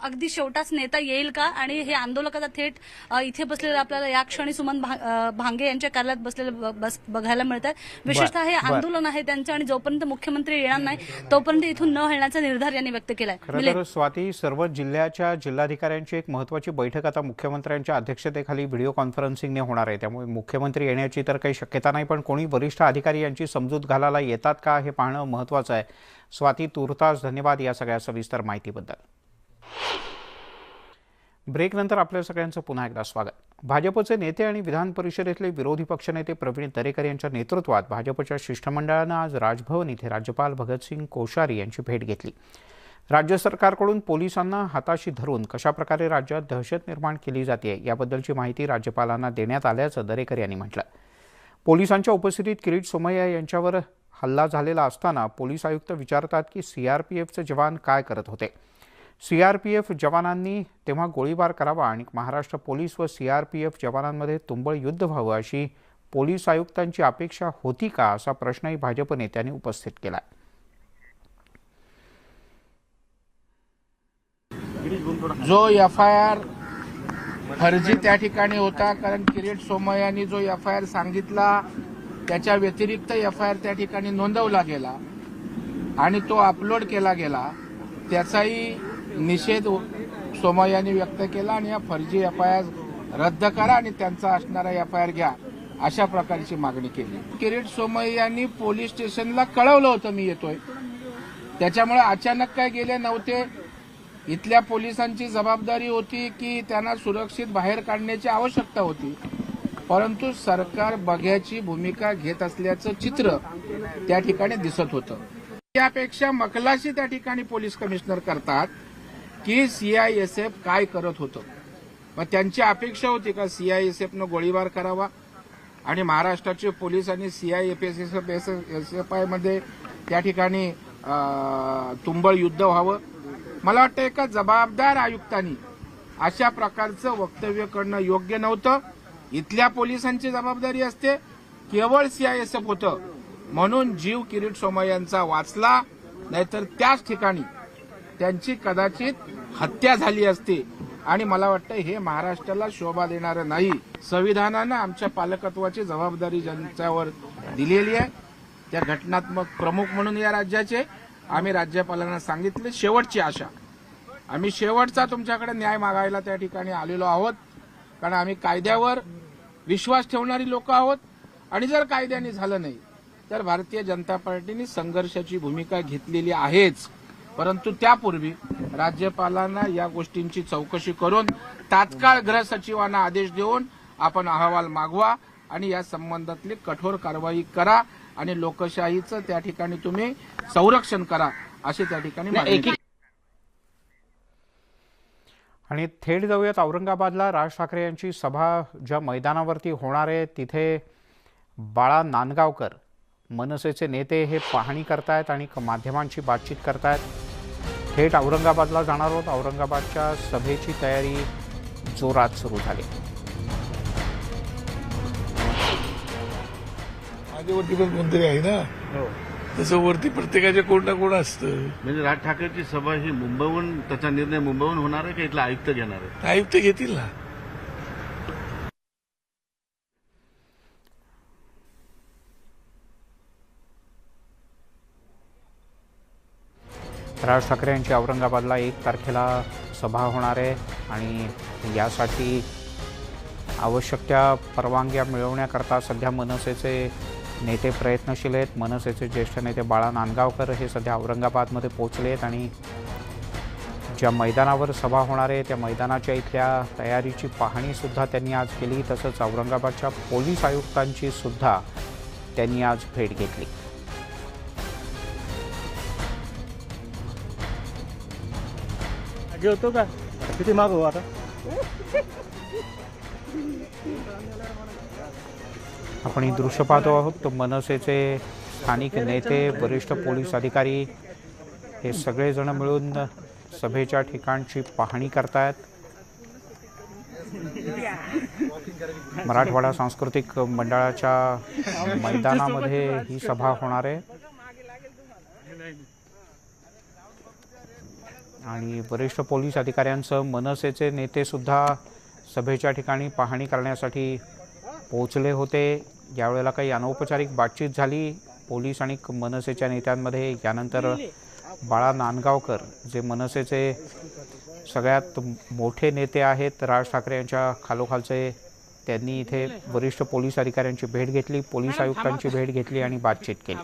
अगदी शेवटाच नेता येईल का? आणि हे आंदोलक आता थेट इथे बसलेले आपल्याला या क्षणी सुमन भांगे यांच्या कार्यालयात बसलेले बघायला मिळतात. विशेषतः हे आंदोलन आहे त्यांचं, आणि जोपर्यंत मुख्यमंत्री येणार नाही तोपर्यंत इथून न हलण्याचा निर्धार यांनी व्यक्त केलाय. खरं तर स्वाती, सर्व जिल्ह्याच्या जिल्हाधिकाऱ्यांची एक महत्त्वाची बैठक आता मुख्यमंत्र्यांच्या अध्यक्षतेखाली व्हिडिओ कॉन्फरन्सिंगने होणार आहे. त्यामुळे मुख्यमंत्री येण्याची तर काही शक्यता नाही, पण कोणी वरिष्ठ अधिकारी यांची समजूत घालायला येतात का हे पाहणं महत्त्वाचं आहे. स्वाती, तूर्तास धन्यवाद या सगळ्या सविस्तर माहितीबद्दल. ब्रेकनंतर आपल्या सगळ्यांचं पुन्हा एकदा स्वागत. भाजपचे नेते आणि विधान परिषदेतले विरोधी पक्षनेते प्रवीण दरेकर यांच्या नेतृत्वात भाजपच्या शिष्टमंडळानं आज राजभवन इथे राज्यपाल भगतसिंग कोश्यारी यांची भेट घेतली. राज्य सरकारकडून पोलिसांना हाताशी धरून कशाप्रकारे राज्यात दहशत निर्माण केली जाते याबद्दलची माहिती राज्यपालांना देण्यात आल्याचं दरेकर यांनी म्हटलं. पोलिसांच्या उपस्थितीत किरीट सोमय्या यांच्यावर हल्ला झालेला असताना पोलीस आयुक्त विचारतात की सीआरपीएफचे जवान काय करत होते. सीआरपीएफ जवानांनी तेव्हा गोळीबार करावा आणि महाराष्ट्र पोलीस व सीआरपीएफ जवानांमध्ये तुंबळ युद्ध व्हावं अशी पोलीस आयुक्तांची अपेक्षा होती का, असा प्रश्नही भाजप नेत्यांनी उपस्थित केला. जो FIR फर्जी त्या ठिकाणी होता, कारण किरीट सोमय्यांनी जो FIR सांगितला त्याच्या व्यतिरिक्त FIR त्या ठिकाणी नोंदवला गेला आणि तो अपलोड केला गेला, त्याचाही निषेध सोमय्यांनी व्यक्त केला आणि या फर्जी FIR रद्द करा आणि त्यांचा असणारा FIR घ्या, अशा प्रकारची मागणी केली. किरीट सोमय्यांनी पोलीस स्टेशनला कळवलं होतं मी येतोय, त्याच्यामुळे अचानक काय गेले नव्हते. इथल्या पोलिसांची जबाबदारी होती की त्यांना सुरक्षित बाहेर काढण्याची आवश्यकता होती, परंतु सरकार बघ्याची भूमिका घेत असल्याचं चित्र त्या ठिकाणी दिसत होतं. यापेक्षा मखलाशी त्या ठिकाणी पोलीस कमिशनर करतात की CISF काय करत होतं. मग त्यांची अपेक्षा होती का CISFनं गोळीबार करावा आणि महाराष्ट्राचे पोलीस आणि CISF मध्ये त्या ठिकाणी तुंबळ युद्ध व्हावं. मला वाटतं एका जबाबदार आयुक्तांनी अशा प्रकारचं वक्तव्य करणं योग्य नव्हतं. इथल्या पोलिसांची जबाबदारी असते, केवळ CISF होतं म्हणून जीव किरीट सोमय्यांचा वाचला, नाहीतर त्याच ठिकाणी त्यांची कदाचित हत्या झाली असती. आणि मला वाटतं हे महाराष्ट्राला शोभा देणारं नाही. संविधानानं आमच्या पालकत्वाची जबाबदारी ज्यांच्यावर दिलेली आहे, त्या घटनात्मक प्रमुख म्हणून या राज्याचे आम्ही राज्यपालांना सांगितले, शेवटची आशा, आम्ही शेवटचा तुमच्याकडे न्याय मागायला त्या ठिकाणी आलेलो आहोत, कारण आम्ही कायद्यावर विश्वास ठेवणारी लोक आहोत. आणि जर कायद्याने झालं नाही तर भारतीय जनता पार्टीने संघर्षाची भूमिका घेतलेली आहेच. परंतु त्यापूर्वी राज्यपालांना या गोष्टींची चौकशी करून तात्काळ गृह सचिवांना आदेश देऊन आपण अहवाल मागवा आणि या संबंधातली कठोर कारवाई करा आणि लोकशाहीचं त्या ठिकाणी तुम्ही संरक्षण करा, असे त्या ठिकाणी मागणी. आणि थेट जाऊयात औरंगाबादला. राज ठाकरे यांची सभा ज्या मैदानावरती होणार आहे तिथे बाळा नांदगावकर मनसेचे नेते हे पाहणी करतायत आणि माध्यमांशी बातचीत करतायत. थेट औरंगाबादला जाणार आहोत. औरंगाबादच्या सभेची तयारी जोरात सुरू झाली. माझ्यावरती पण कोणतरी आहे ना, त्याच्यावरती प्रत्येकाचे कोण ना कोण असतं. म्हणजे राज ठाकरेंची सभा ही मुंबईहून, त्याचा निर्णय मुंबईहून होणार आहे का इथला आयुक्त घेणार आहे? आयुक्त घेतील ना. राज ठाकरे यांची औरंगाबादला 1 तारखेला सभा होणार आहे आणि यासाठी आवश्यक त्या परवानग्या मिळवण्याकरता सध्या मनसेचे नेते प्रयत्नशील आहेत. मनसेचे ज्येष्ठ नेते बाळा नांदगावकर हे सध्या औरंगाबादमध्ये पोहोचले आहेत आणि ज्या मैदानावर सभा होणार आहे त्या मैदानाच्या इथल्या तयारीची पाहणीसुद्धा त्यांनी आज केली. तसंच औरंगाबादच्या पोलीस आयुक्तांची सुद्धा त्यांनी आज भेट घेतली. होतो का किती माग हो आता. आपण ही दृश्य पाहतो आहोत. मनसेचे स्थानिक नेते, वरिष्ठ पोलीस अधिकारी हे सगळेजण मिळून सभेच्या ठिकाणची पाहणी करतायत. मराठवाडा सांस्कृतिक मंडळाच्या मैदानामध्ये ही सभा होणार आहे आणि वरिष्ठ पोलीस अधिकाऱ्यांसह मनसेचे नेते सुद्धा सभेच्या ठिकाणी पाहणी करण्यासाठी पोहोचले होते. यावेळेला काही अनौपचारिक बातचीत झाली पोलीस आणि मनसेच्या नेत्यांमध्ये. यानंतर बाळा नांदगावकर जे मनसेचे सगळ्यात मोठे नेते आहेत राज ठाकरे यांच्या खालोखालचे, त्यांनी इथे वरिष्ठ पोलीस अधिकाऱ्यांची भेट घेतली, पोलीस आयुक्तांची भेट घेतली आणि बातचीत केली.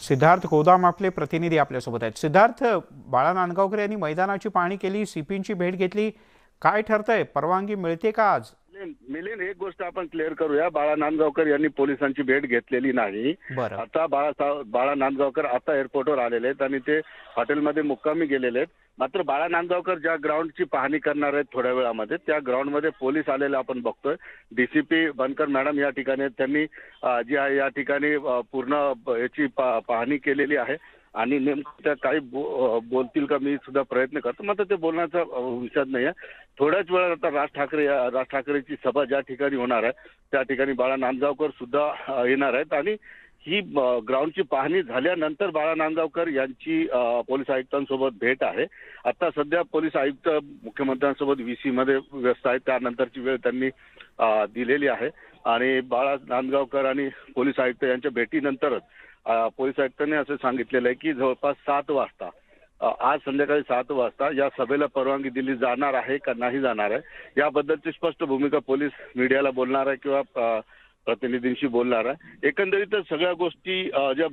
सिद्धार्थ गोदाम आपले प्रतिनिधी आपल्यासोबत आहेत. सिद्धार्थ, बाळा नांदगावकर यांनी मैदानाची पाहणी केली, सीपींची भेट घेतली, काय ठरतंय, परवानगी मिळते का आज? मिलिंद, एक गोष्ट आपण क्लिअर करूया, बाळा नांदगावकर यांनी पोलिसांची भेट घेतलेली नाही. आता बाळा नांदगावकर आता एअरपोर्टवर आलेले आहेत आणि ते हॉटेलमध्ये मुक्कामी गेलेले आहेत. मात्र बाळा नांदगावकर ज्या ग्राउंडची पाहणी करणार आहेत थोड्या वेळामध्ये, त्या ग्राउंडमध्ये पोलीस आलेले आपण बघतोय. डीसीपी बनकर मॅडम या ठिकाणी आहेत. त्यांनी जी आहे या ठिकाणी पूर्ण याची पाहणी केलेली आहे आणि नेमकं त्या काही बोलतील का मी सुद्धा प्रयत्न करतो. मात्र ते बोलण्याचा विषय नाही आहे. थोड्याच वेळात आता राज ठाकरेची सभा ज्या ठिकाणी होणार आहे त्या ठिकाणी बाळा नांदगावकर सुद्धा येणार आहेत आणि ही ग्राउंडची पाहणी झाल्यानंतर बाळा नांदगावकर यांची पोलीस आयुक्तांसोबत भेट आहे. आता सध्या पोलीस आयुक्त मुख्यमंत्र्यांसोबत VC मध्ये व्यस्त आहेत. त्यानंतरची वेळ त्यांनी दिलेली आहे आणि बाळा नांदगावकर आणि पोलीस आयुक्त यांच्या भेटीनंतरच पोलीस आयुक्तांनी असं सांगितलेलं आहे की जवळपास 7 वाजता आज संध्याकाळी 7 वाजता या सभेला परवानगी दिली जाणार आहे का नाही जाणार आहे याबद्दलची स्पष्ट भूमिका पोलीस मीडियाला बोलणार आहे किंवा प्रतिनिधींशी बोलणार आहे. एकंदरीतच सगळ्या गोष्टी ज्या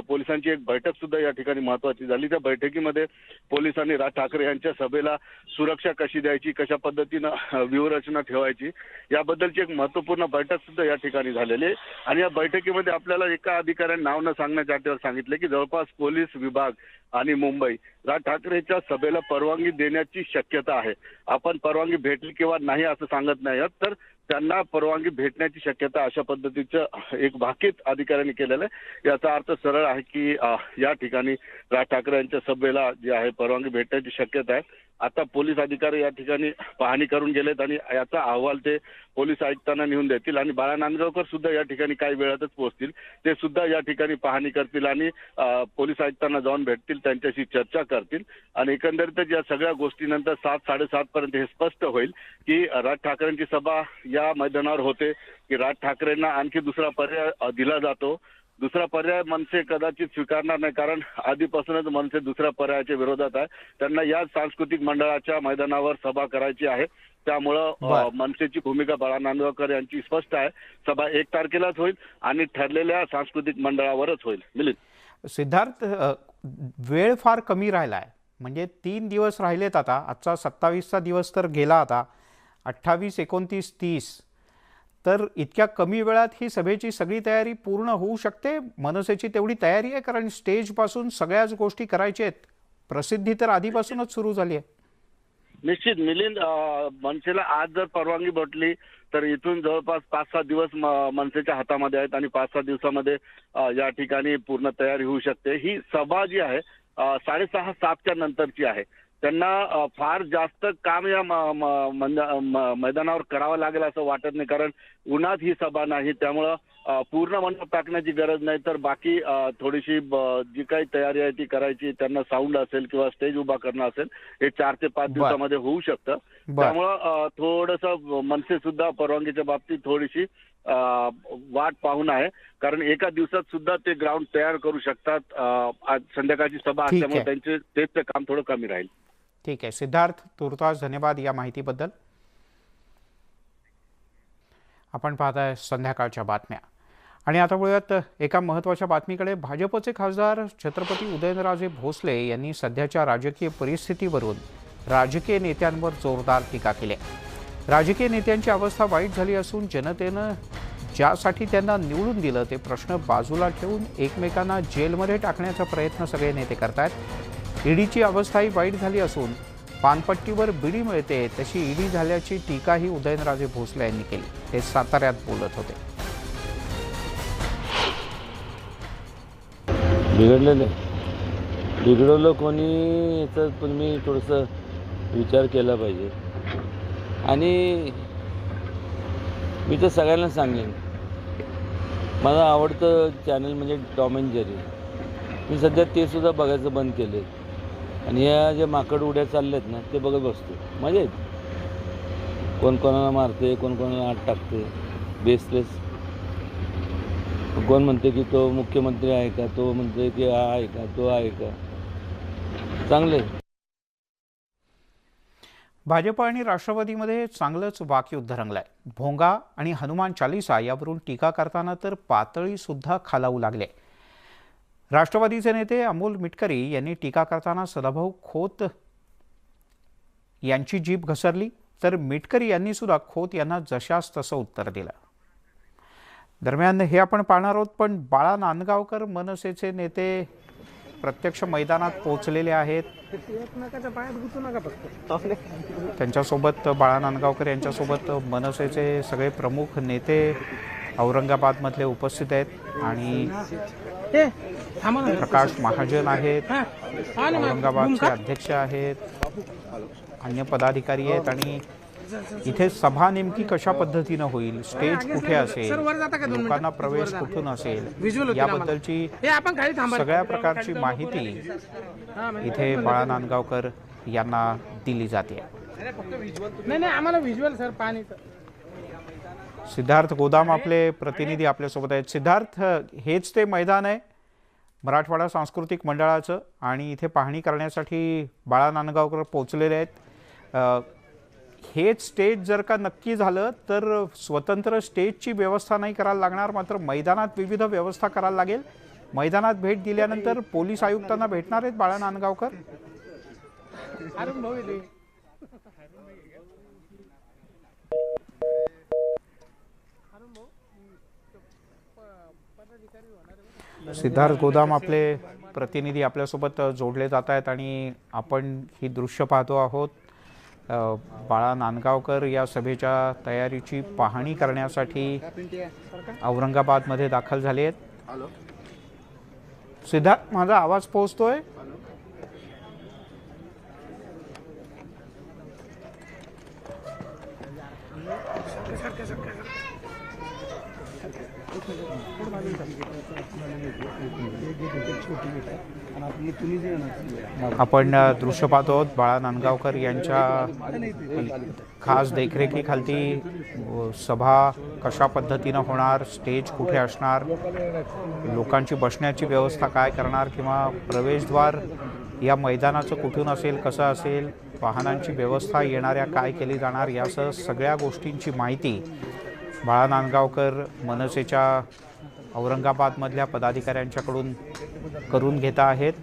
पोलिसांची एक बैठक सुद्धा या ठिकाणी महत्वाची झाली. त्या बैठकीमध्ये पोलिसांनी राज ठाकरे यांच्या सभेला सुरक्षा कशी द्यायची, कशा पद्धतीनं व्यूहरचना ठेवायची याबद्दलची एक महत्वपूर्ण बैठक सुद्धा या ठिकाणी झालेली आहे. आणि या बैठकीमध्ये आपल्याला एका अधिकाऱ्याने नाव न सांगण्याच्या अटीवर सांगितले की जवळपास पोलीस विभाग आणि मुंबई राज ठाकरेच्या सभेला परवानगी देण्याची शक्यता आहे. आपण परवानगी भेटली किंवा नाही असं सांगत नाही आहोत, तर त्यांना परवानगी भेटण्याची शक्यता अशा पद्धतीचं एक भाकीत अधिकाऱ्यांनी केलेलं आहे. याचा अर्थ सरळ आहे की या ठिकाणी राज ठाकरे यांच्या सभेला जी आहे परवानगी भेटण्याची शक्यता आहे. आता पोलीस अधिकारी या ठिकाणी पाहणी करून गेलेत आणि याचा अहवाल ते पोलीस आयुक्तांना नेऊन देतील आणि बाळा नांदगावकर सुद्धा या ठिकाणी काही वेळातच पोहोचतील. ते सुद्धा या ठिकाणी पाहणी करतील आणि पोलीस आयुक्तांना जाऊन भेटतील, त्यांच्याशी चर्चा करतील आणि एकंदरीतच या सगळ्या गोष्टीनंतर 7-7:30 पर्यंत हे स्पष्ट होईल की राज ठाकरेंची सभा या मैदानावर होते की राज ठाकरेंना आणखी दुसरा पर्याय दिला जातो. दुसरा पर्याय मनसे कदाचित स्वीकारणार नाही, कारण आधीपासूनच मनसे दुसऱ्या पर्यायाच्या विरोधात आहे. त्यांना या सांस्कृतिक मंडळाच्या मैदानावर सभा करायची आहे. त्यामुळं मनसेची भूमिका बाळा नांदगावकर यांची स्पष्ट आहे. सभा 1 तारखेलाच होईल आणि ठरलेल्या सांस्कृतिक मंडळावरच होईल. मिलिंद, सिद्धार्थ, वेळ फार कमी राहिला आहे, म्हणजे 3 दिवस राहिलेत आता. आजचा 27वा दिवस तर गेला आता, 28, 29, 30. तर इतक्या कमी वेळात ही सभेची सगळी तयारी पूर्ण होऊ शकते? मनसेची तेवढी तयारी आहे? कारण स्टेजपासून सगळ्याच गोष्टी करायच्या आहेत. प्रसिद्धी तर आधीपासूनच सुरू झाली आहे. निश्चित मिलिंद, मनसेला आज जर परवानगी भेटली तर इथून जवळपास 5-7 दिवस मनसेच्या हातामध्ये आहेत आणि 5-7 दिवसामध्ये या ठिकाणी पूर्ण तयारी होऊ शकते. ही सभा जी आहे 6:30-7च्या नंतरची आहे. त्यांना फार जास्त काम या मैदानावर करावं लागेल असं वाटत नाही, कारण उन्हात ही सभा नाही. त्यामुळं पूर्ण मंडप टाकण्याची गरज नाही, तर बाकी थोडीशी जी काही तयारी आहे ती करायची. त्यांना साऊंड असेल किंवा स्टेज उभा करणं असेल, हे 4 ते 5 दिवसामध्ये होऊ शकतं. त्यामुळं थोडंसं मनसे सुद्धा परवानगीच्या बाबतीत थोडीशी वाट पाहून आहे, कारण एका दिवसात सुद्धा ते ग्राउंड तयार करू शकतात. आज संध्याकाळची सभा असल्यामुळे त्यांचे तेच काम थोडं कमी राहील. ठीक आहे सिद्धार्थ, तुर्तास धन्यवाद या माहितीबद्दल. आपण पाहताय संध्याकाळच्या बातम्या आणि आता वळूयात एका महत्त्वाच्या बातमीकडे. भाजपचे खासदार छत्रपती उदयनराजे भोसले यांनी सध्याच्या राजकीय परिस्थितीवरून राजकीय नेत्यांवर जोरदार टीका केली. राजकीय नेत्यांची अवस्था वाईट झाली असून जनतेनं ज्यासाठी त्यांना निवडून दिलं ते प्रश्न बाजूला ठेवून एकमेकांना जेलमध्ये टाकण्याचा प्रयत्न सगळे नेते करतायत. ईडीची अवस्थाही वाईट झाली असून पानपट्टीवर बिडी मिळते तशी ईडी झाल्याची टीकाही उदयनराजे भोसले यांनी केली. ते साताऱ्यात बोलत होते. बिघडवलं कोणी याचा तुम्ही थोडंसं विचार केला पाहिजे. आणि मी तर सगळ्यांना सांगेन, माझं आवडतं चॅनल म्हणजे टॉम अँड जेरी. मी सध्या ते सुद्धा बघायचं बंद केलं आहे. आणि ह्या ज्या माकड उड्या चालल्यात ना ते बघत बसतो. मजा येते. कोण कोणाला मारते, कोण कोणाला आत टाकते, बेसलेस. कोण म्हणते की तो मुख्यमंत्री आहे का, तो म्हणते की हा आहे का, तो आहे का. चांगले. भाजप आणि राष्ट्रवादीमध्ये चांगलंच वाकयुद्ध रंगलंय. भोंगा आणि हनुमान चालिसा यावरून टीका करताना तर पातळी सुद्धा खालावू लागले. राष्ट्रवादीचे नेते अमोल मिटकरी यांनी टीका करताना सदाभाऊ खोत यांची जीभ घसरली, तर मिटकरी यांनी सुद्धा खोत यांना जशास तसं उत्तर दिलं. दरम्यान हे आपण पाहणार आहोत, पण बाळा नांदगावकर मनसेचे नेते प्रत्यक्ष मैदानात पोहोचलेले आहेत. त्यांच्यासोबत बाळा नांदगावकर यांच्यासोबत मनसेचे सगळे प्रमुख नेते औरंगाबादमधले उपस्थित आहेत. आणि प्रकाश महाजन आहेत, औरंगाबादचे अध्यक्ष आहेत, अन्य पदाधिकारी आहेत. आणि इथे सभा नेमकी कशा पद्धतीनं होईल, स्टेज कुठे असेल, लोकांना प्रवेश कुठून असेल, याबद्दलची सगळ्या प्रकारची माहिती इथे बाळा नांदगावकर यांना दिली जाते. सिद्धार्थ गोदाम आपले प्रतिनिधी आपल्यासोबत आहेत. सिद्धार्थ, हेच ते मैदान आहे मराठवाडा सांस्कृतिक मंडळाचं आणि इथे पाहणी करण्यासाठी बाळा नांदगावकर पोहोचलेले आहेत. हेच स्टेज जर का नक्की झालं तर स्वतंत्र स्टेजची व्यवस्था नाही करायला लागणार, मात्र मैदानात विविध व्यवस्था करायला लागेल. मैदानात भेट दिल्यानंतर पोलीस आयुक्तांना भेटणार आहेत बाळा नांदगावकर. सिद्धार्थ गोदाम आपले प्रतिनिधी आपल्यासोबत जोडले जात आहेत आणि आपण ही दृश्य पाहतो आहोत. बाळा नांदगावकर या सभेच्या तयारीची पाहणी करण्यासाठी औरंगाबादमध्ये दाखल झाले आहेत. सिद्धार्थ, माझा आवाज पोहोचतोय? आपण दृश्य पाहतो आहोत बाळा नांदगावकर यांच्या खास देखरेखीखाली सभा कशा पद्धतीनं होणार, स्टेज कुठे असणार, लोकांची बसण्याची व्यवस्था काय करणार किंवा प्रवेशद्वार या मैदानाचं कुठून असेल, कसं असेल, वाहनांची व्यवस्था येणाऱ्या काय केली जाणार, यासह सगळ्या गोष्टींची माहिती बाळा नांदगावकर मनसेच्या औरंगाबादमधल्या पदाधिकाऱ्यांच्याकडून करून घेत आहेत.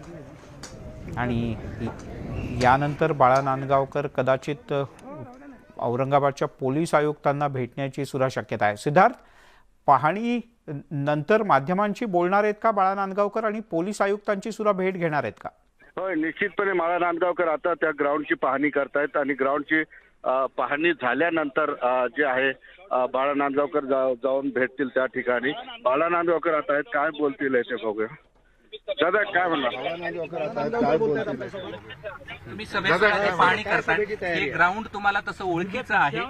आणि यानंतर बाळा नांदगावकर कदाचित औरंगाबादच्या पोलीस आयुक्तांना भेटण्याची सुद्धा शक्यता आहे. सिद्धार्थ, पाहणी नंतर माध्यमांशी बोलणार आहेत का बाळा नांदगावकर आणि पोलीस आयुक्तांची सुद्धा भेट घेणार आहेत का? होय, निश्चितपणे बाळा नांदगावकर आता त्या ग्राउंडची पाहणी करतायत आणि ग्राउंडची पाहणी झाल्यानंतर जे आहे बाळा नांदगावकर जाऊन भेटतील त्या ठिकाणी. बाळा नांदगावकर आता आहेत, काय बोलतील ते बघूया. दादा काय म्हणणार? तुम्ही सभेस्थळाची पाहणी करता, हे ग्राउंड तुम्हाला तसं ओळखीचं आहे.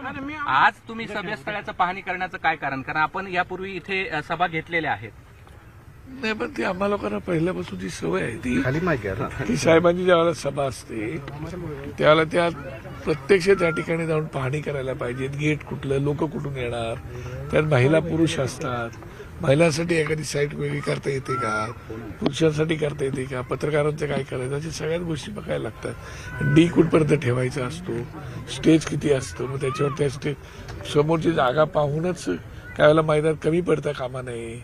आज तुम्ही सभेस्थळाचं पाहणी करण्याचं काय कारण? कारण आपण यापूर्वी इथे सभा घेतलेल्या आहेत. नाही, पण ती आम्हा लोकांना पहिल्यापासूनची सवय आहे ती साहेबांची ज्यावेळेला सभा असते त्यावेळेला त्या प्रत्यक्ष त्या ठिकाणी जाऊन पाहणी करायला पाहिजे. गेट कुठलं, लोक कुठून येणार, त्यात महिला पुरुष असतात. महिलांसाठी एखादी साईट वेगळी करता येते का, पुरुषांसाठी करता येते का, पत्रकारांचं काय करायचं, अशा सगळ्याच गोष्टी बघायला लागतात. डी कुठपर्यंत ठेवायचा असतो, स्टेज किती असतो, मग त्याच्यावर त्या स्टेज समोरची जागा पाहूनच काय वेळेला मैदान कमी पडता कामा नये,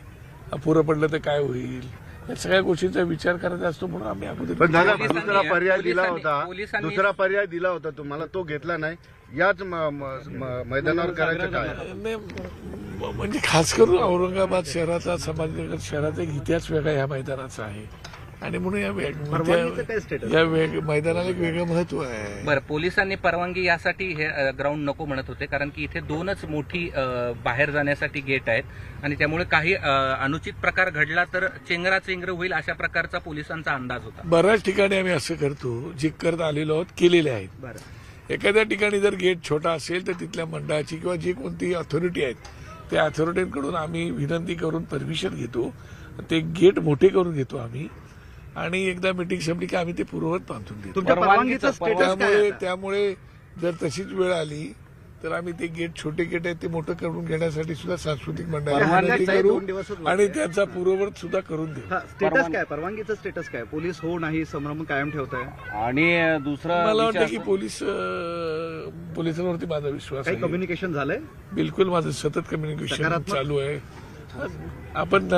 अपुरं पडलं तर काय होईल, या सगळ्या गोष्टींचा विचार करायचा असतो. म्हणून आम्ही अगोदर दुसरा पर्याय दिला होता तुम्हाला, तो घेतला नाही. याच मैदानावर करायचं काय? म्हणजे खास करून औरंगाबाद शहराचा, संभाजीनगर शहराचा एक इतिहास वेगळा ह्या मैदानाचा आहे. आणि म्हणून या परवानगीचं काय status? मैदानाला एक वेगळं महत्व आहे. बरं, पोलिसांनी परवानगी यासाठी हे ग्राउंड नको म्हणत होते, कारण की इथे 2च मोठी बाहेर जाण्यासाठी गेट आहेत आणि त्यामुळे काही अनुचित प्रकार घडला तर चेंगराचेंगर होईल अशा प्रकारचा पोलिसांचा अंदाज होता. बऱ्याच ठिकाणी आम्ही असं करतो, जे करत आलेलो आहोत, केलेले आहेत. एखाद्या ठिकाणी जर गेट छोटा असेल तर तिथल्या मंडळाची किंवा जी कोणती ऑथॉरिटी आहेत त्या ऑथॉरिटीकडून आम्ही विनंती करून परमिशन घेतो, ते गेट मोठे करून घेतो आम्ही आणि एकदा मीटिंग संपली की आम्ही ते पूर्ववत बांधून देतो. त्यामुळे जर तशीच वेळ आली तर आम्ही ते गेट छोटे गेट आहेत ते मोठं करून घेण्यासाठी सुद्धा सांस्कृतिक मंडळाला विनंती करू आणि त्याचा पूर्ववत सुद्धा करून देऊ. स्टेटस काय, परवानगीचं स्टेटस काय? पोलीस हो नाही संभ्रम कायम ठेवताय. आणि दुसरा मला वाटतं की पोलिसांवरती माझा विश्वास आहे. कम्युनिकेशन झालंय? बिलकुल, माझं सतत कम्युनिकेशन चालू आहे. आपण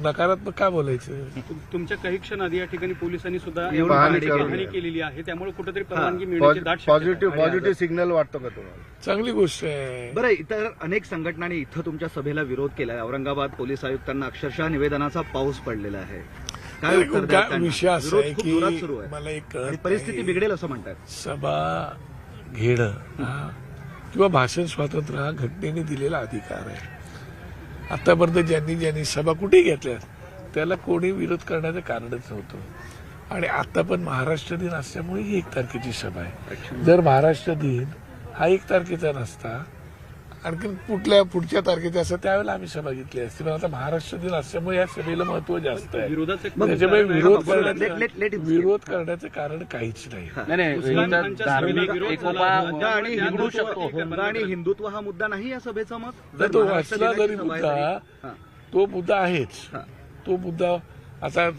नकारात्मक का बोलायचं? तुमच्या काही क्षण आधी या ठिकाणी पोलिसांनी सुद्धा पाहणी केलेली आहे, त्यामुळे कुठेतरी परवानगी मिळण्याची दाट शक्यता आहे. पॉझिटिव्ह सिग्नल वाटतो का तुम्हाला? चांगली गोष्ट आहे. बरं, इतर अनेक संघटनांनी इथं तुमच्या सभेला विरोध केलाय. औरंगाबाद पोलीस आयुक्तांना अक्षरशः निवेदनाचा पाऊस पडलेला आहे. काय उत्तर द्याल त्यांना? विषय असा आहे विरोध खूप जोरात सुरू की आहे मला एक आणि परिस्थिती बिघडेल असं म्हणतात. सभा घेणं किंवा भाषण स्वातंत्र्य हा घटनेने दिलेला अधिकार आहे. आतापर्यंत ज्यांनी सभा कुठे घेतल्या त्याला कोणी विरोध करण्याचं कारणच नव्हतं आणि आता पण महाराष्ट्र दिन असल्यामुळे ही 1 तारखेची सभा आहे. जर महाराष्ट्र दिन हा 1 तारखेचा नसता, आणखी पुढच्या तारखेचा असं त्यावेळेला आम्ही सभा घेतली असती, पण आता महाराष्ट्र दिन असल्यामुळे या सभेला महत्व जास्त आहे. त्याच्यामुळे विरोध करण्याचं कारण काहीच नाही. आणि हिंदुत्व हा मुद्दा नाही या सभेचा मत तर तो वाचला जरी मुद्दा, तो मुद्दा आहेच. तो मुद्दा आता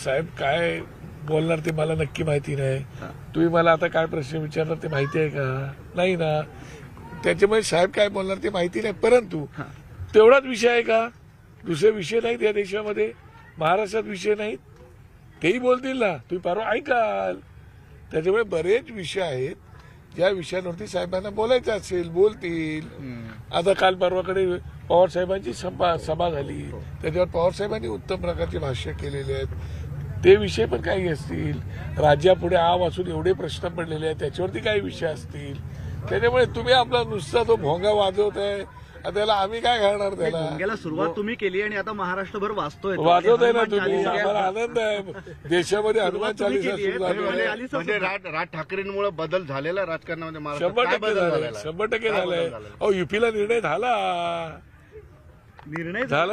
साहेब काय बोलणार ते मला नक्की माहिती नाही. तुम्ही मला आता काय प्रश्न विचारणार ते माहिती आहे का? नाही ना. त्याच्यामुळे साहेब काय बोलणार ते माहिती नाही. परंतु तेवढाच विषय आहे का? दुसरे विषय नाहीत या देशामध्ये, महाराष्ट्रात विषय नाहीत, तेही बोलतील ना, तुम्ही परवा ऐकाल. त्याच्यामुळे बरेच विषय आहेत ज्या विषयांवरती साहेबांना बोलायचं असेल बोलतील. आता काल परवाकडे पवार साहेबांची सभा झाली, त्याच्यावर पवार साहेबांनी उत्तम प्रकारचे भाष्य केलेले आहेत. ते विषय पण काही असतील. राज्यापुढे आव असून एवढे प्रश्न पडलेले आहेत, त्याच्यावरती काही विषय असतील. त्याच्यामुळे तुम्ही आपला नुसता तो भोंगा वाजवताय, त्याला आम्ही काय घालणार? त्याला भोंग्याला सुरुवात तुम्ही केली आणि आता महाराष्ट्र वाजतोय वाजवताय ना तुम्ही. आम्हाला आनंद आहे. देशामध्ये हनुमान चालीसा सुरू झाली आहे. म्हणजे राज ठाकरेंमुळे बदल झालेला राजकारणामध्ये 100% झालाय. 100% झालाय. अहो, युपीला निर्णय झाला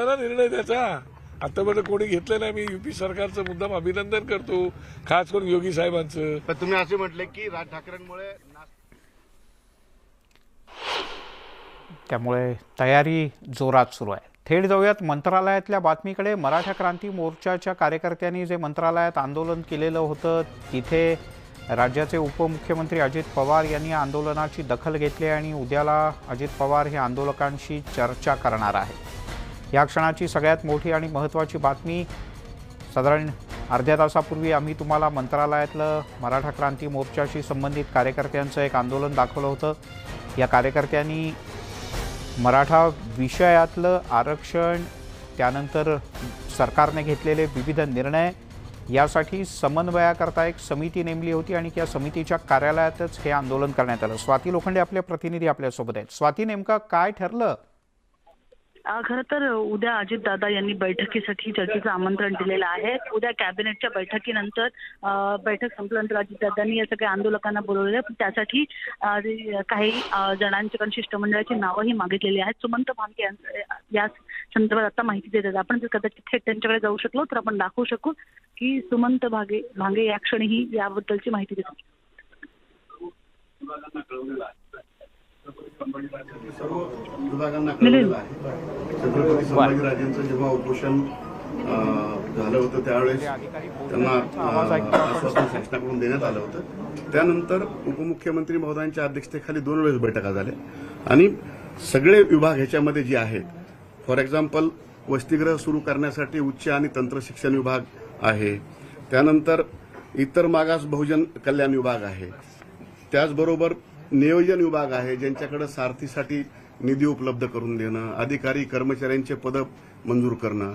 ना, निर्णय त्याचा आतापर्यंत कोणी घेतलं नाही. मी युपी सरकारचं मुद्दाम अभिनंदन करतो, खास करून योगी साहेबांचं. पण तुम्ही असे म्हटले की राज ठाकरेंमुळे त्यामुळे तयारी जोरात सुरू आहे. थेट जाऊयात मंत्रालयातल्या बातमीकडे. मराठा क्रांती मोर्चाच्या कार्यकर्त्यांनी जे मंत्रालयात आंदोलन केलेलं होतं तिथे राज्याचे उपमुख्यमंत्री अजित पवार यांनी आंदोलनाची दखल घेतली आणि उद्याला अजित पवार हे आंदोलकांशी चर्चा करणार आहेत. या क्षणाची सगळ्यात मोठी आणि महत्त्वाची बातमी. साधारण अर्ध्या तासापूर्वी आम्ही तुम्हाला मंत्रालयातलं मराठा क्रांती मोर्चाशी संबंधित कार्यकर्त्यांचं एक आंदोलन दाखवलं होतं. या कार्यकर्त्यांनी मराठा विषयातलं आरक्षण, त्यानंतर सरकारने घेतलेले विविध निर्णय यासाठी समन्वयाकरता एक समिती नेमली होती आणि त्या समितीच्या कार्यालयातच हे आंदोलन करण्यात आलं. स्वाती लोखंडे आपले प्रतिनिधी आपल्यासोबत आहेत. स्वाती, नेमकं काय ठरलं? खरं तर उद्या अजितदादा यांनी बैठकीसाठी चर्चेचं आमंत्रण दिलेलं आहे. उद्या कॅबिनेटच्या बैठकीनंतर बैठक संपल्यानंतर अजितदादांनी या सगळ्या आंदोलकांना बोलवलेलं आहे. त्यासाठी काही जणांच्या शिष्टमंडळाची नावंही मागितलेली आहेत. सुमंत भांगे या संदर्भात आता माहिती देतात. आपण जर कदाचित थेट त्यांच्याकडे जाऊ शकलो तर आपण दाखवू शकू की सुमंत भांगे या क्षणीही याबद्दलची माहिती देतात. सर्व विभागांना कळवलेलं आहे. छत्रपती संभाजीराजेंचं जेव्हा उपोषण झालं होतं त्यावेळेस त्यांना आश्वासन शासनाकडून देण्यात आलं होतं. त्यानंतर उपमुख्यमंत्री महोदयांच्या अध्यक्षतेखाली 2 वेळेस बैठका झाल्या आणि सगळे विभाग ह्याच्यामध्ये जे आहेत, फॉर एक्झाम्पल वसतिगृह सुरू करण्यासाठी उच्च आणि तंत्र शिक्षण विभाग आहे, त्यानंतर इतर मागास बहुजन कल्याण विभाग आहे, त्याचबरोबर नियोजन विभाग आहे ज्यांच्याकडे सारथीसाठी निधी उपलब्ध करून देणं, अधिकारी कर्मचाऱ्यांचे पद मंजूर करणं,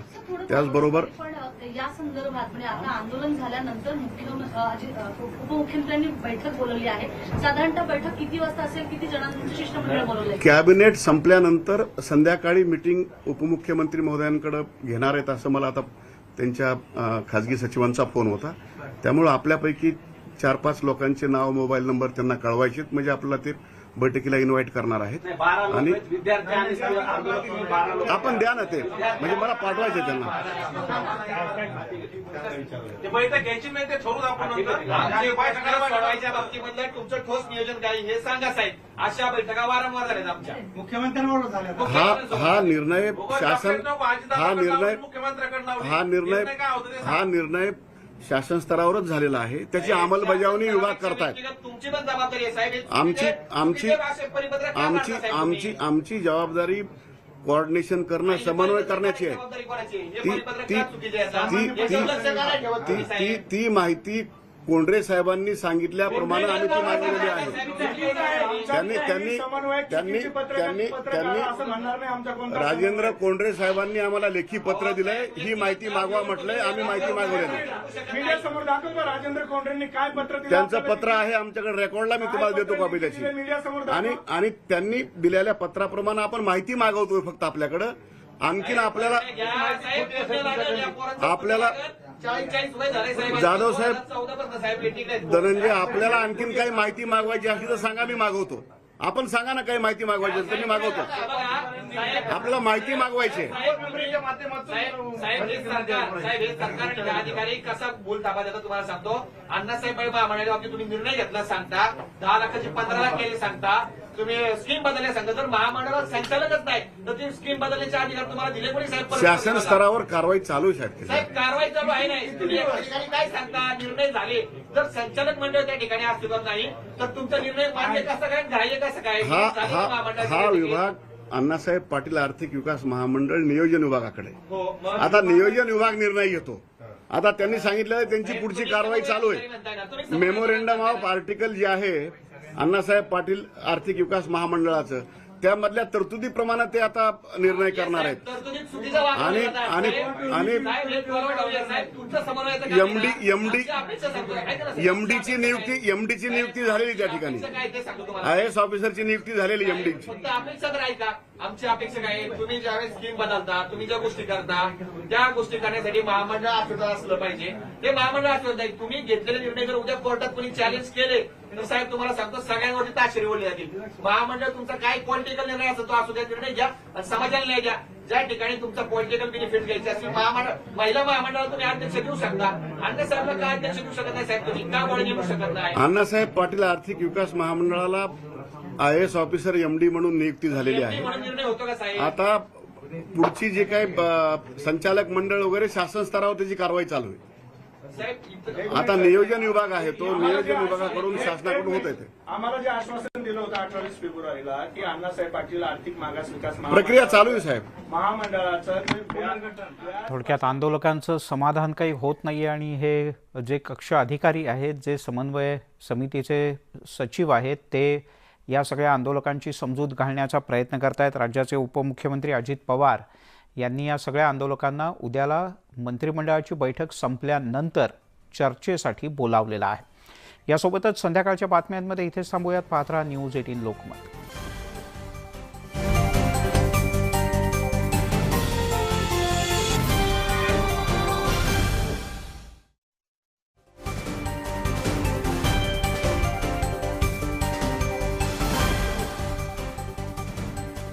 त्याचबरोबर या संदर्भात म्हणजे आता आंदोलन झाल्यानंतर उपमुख्यमंत्र्यांनी बैठक बोलवली आहे. साधारणतः बैठक किती वाजता असेल, किती जणांचं शिष्टमंडळ बोलवलंय? कॅबिनेट संपल्यानंतर संध्याकाळी मीटिंग उपमुख्यमंत्री महोदयांकडे घेणार आहेत असं मला आता त्यांच्या खासगी सचिवांचा फोन होता. त्यामुळे आपल्यापैकी 4-5 लोकांचे नाव, मोबाईल नंबर त्यांना कळवायचे, म्हणजे आपल्याला ते बैठकीला इन्व्हाइट करणार आहेत. आणि आपण द्या ना ते, म्हणजे मला पाठवायचे त्यांना. बैठक घ्यायची नाही ते ठरवून बाबतीमधलं तुमचं ठोस नियोजन काय हे सांगा साहेब. अशा बैठका वारंवार झाल्यात आमच्या मुख्यमंत्र्यांवर झाल्या. हा निर्णय शासन हा निर्णय शासन स्तरावरच झालेला आहे. त्याची अंमलबजावणी विभाग करतायत. तुमची पण जबाबदारी आहे साहेब. आमची जबाबदारी कोऑर्डिनेशन करणं, समन्वय करण्याची आहे. ती माहिती कोंढरे साहेबांनी सांगितल्याप्रमाणे आम्ही ती मागवलेली आहे. त्यांनी राजेंद्र कोंढरे साहेबांनी आम्हाला लेखी पत्र दिलंय, ही माहिती मागवा म्हटलंय, आम्ही माहिती मागवलेली. मीडियासमोर दाखवतो राजेंद्र कोंढरेंनी काय पत्र दिलं. त्यांचं पत्र आहे आमच्याकडे रेकॉर्डला, मी तुम्हाला देतो कॉपी त्याची. आणि त्यांनी दिलेल्या पत्राप्रमाणे आपण माहिती मागवतोय फक्त आपल्याकडं. आणखीन आपल्याला जाधव साहेब, धनंजय, आपल्याला आणखीन काही माहिती मागवायची असली तर सांगा, मी मागवतो. आपण सांगा ना काही माहिती मागवायची असेल तर मी मागवतो. आपल्याला माहिती मागवायची. अधिकारी कसा बोल ताबा देतात तुम्हाला सांगतो. अण्णासाहेब म्हणाले बाबतीत तुम्ही निर्णय घेतला सांगता, 10 लाखाची 15 लाख केले सांगता, तुम्ही स्कीम बदलल्या सांगता. तर महामंडळात संचालकच नाही तर ती स्कीम बदलण्याचे अधिकार तुम्हाला दिले कोणी साहेब? शासन स्तरावर कारवाई चालू आहे साहेब. कारवाई चालू आहे नाही. तुम्ही एका ठिकाणी काय सांगता, निर्णय झाले, जर संचालक मंडळ त्या ठिकाणी अस्तित्वात नाही तर तुमचा निर्णय मान्य कसं काय, ग्राह्य कसं काय? हा विभाग अण्णासाहेब पाटील आर्थिक विकास महामंडळ नियोजन विभागाकडे. आता नियोजन विभाग निर्णय घेतो. आता त्यांनी सांगितलं त्यांची पुढची कारवाई चालू आहे. मेमोरेंडम ऑफ आर्टिकल जे आहे अण्णासाहेब पाटील आर्थिक विकास महामंडळाचं, त्यामधल्या तरतुदीप्रमाणे ते आता निर्णय करणार आहेत. आणि एमडीची नियुक्ती झालेली त्या ठिकाणी, IAS ऑफिसरची नियुक्ती झालेली एमडीची. अपेक्षा तर आहे का? आमची अपेक्षा काय आहे, तुम्ही ज्यावेळेस स्कीम बदलता, तुम्ही ज्या गोष्टी करता त्या गोष्टी करण्यासाठी महामंडळ अस्तित्वात असलं पाहिजे. ते महामंडळ अस्तित्वात नाही. तुम्ही घेतलेले निर्णय जर उद्या कोर्टात कोणी चॅलेंज केले तर साहेब तुम्हाला सांगतो सगळ्यांवरती ताशेरी ओढली जातील. महामंडळ तुमचा काय पॉलिटिकल निर्णय असतो तो असू द्या, निर्णय घ्या आणि समाजाला न्याय द्या. ज्या ठिकाणी तुमचा पॉलिटिकल बेनिफिट घ्यायचा असेल, महिला महामंडळाला तुम्ही अध्यक्ष देऊ शकता. अण्णासाहेबला का अध्यक्ष देऊ शकत नाही साहेब? तुम्ही का बळ नेमू शकत नाही? अण्णासाहेब पाटील आर्थिक विकास महामंडळाला IAS ऑफिसर MD म्हणून नियुक्ती झालेली आहे. आता पुढची जे काही संचालक मंडळ वगैरे शासन स्तरावर त्याची कारवाई चालू आहे. आता नियोजन विभाग आहे, तो नियोजन विभागाकडून शासनाकडून होत आहे. आम्हाला जे आश्वासन दिलं होतं 28 फेब्रुवारीला की अण्णासाहेब पाटील आर्थिक मागास विकास प्रक्रिया चालू आहे साहेब. महामंडळाचं थोडक्यात आंदोलकांचं समाधान काही होत नाहीये आणि हे जे कक्ष अधिकारी आहेत, जे समन्वय समितीचे सचिव आहेत, ते या सगळ्या आंदोलकांची समजूत घालण्याचा प्रयत्न करतायत. राज्याचे उपमुख्यमंत्री अजित पवार यांनी या सगळ्या आंदोलकांना उद्याला मंत्रिमंडळाची बैठक संपल्यानंतर चर्चेसाठी बोलावलेलं आहे. यासोबतच संध्याकाळच्या बातम्यांमध्ये इथेच थांबूयात. पाहत रहा न्यूज 18 लोकमत.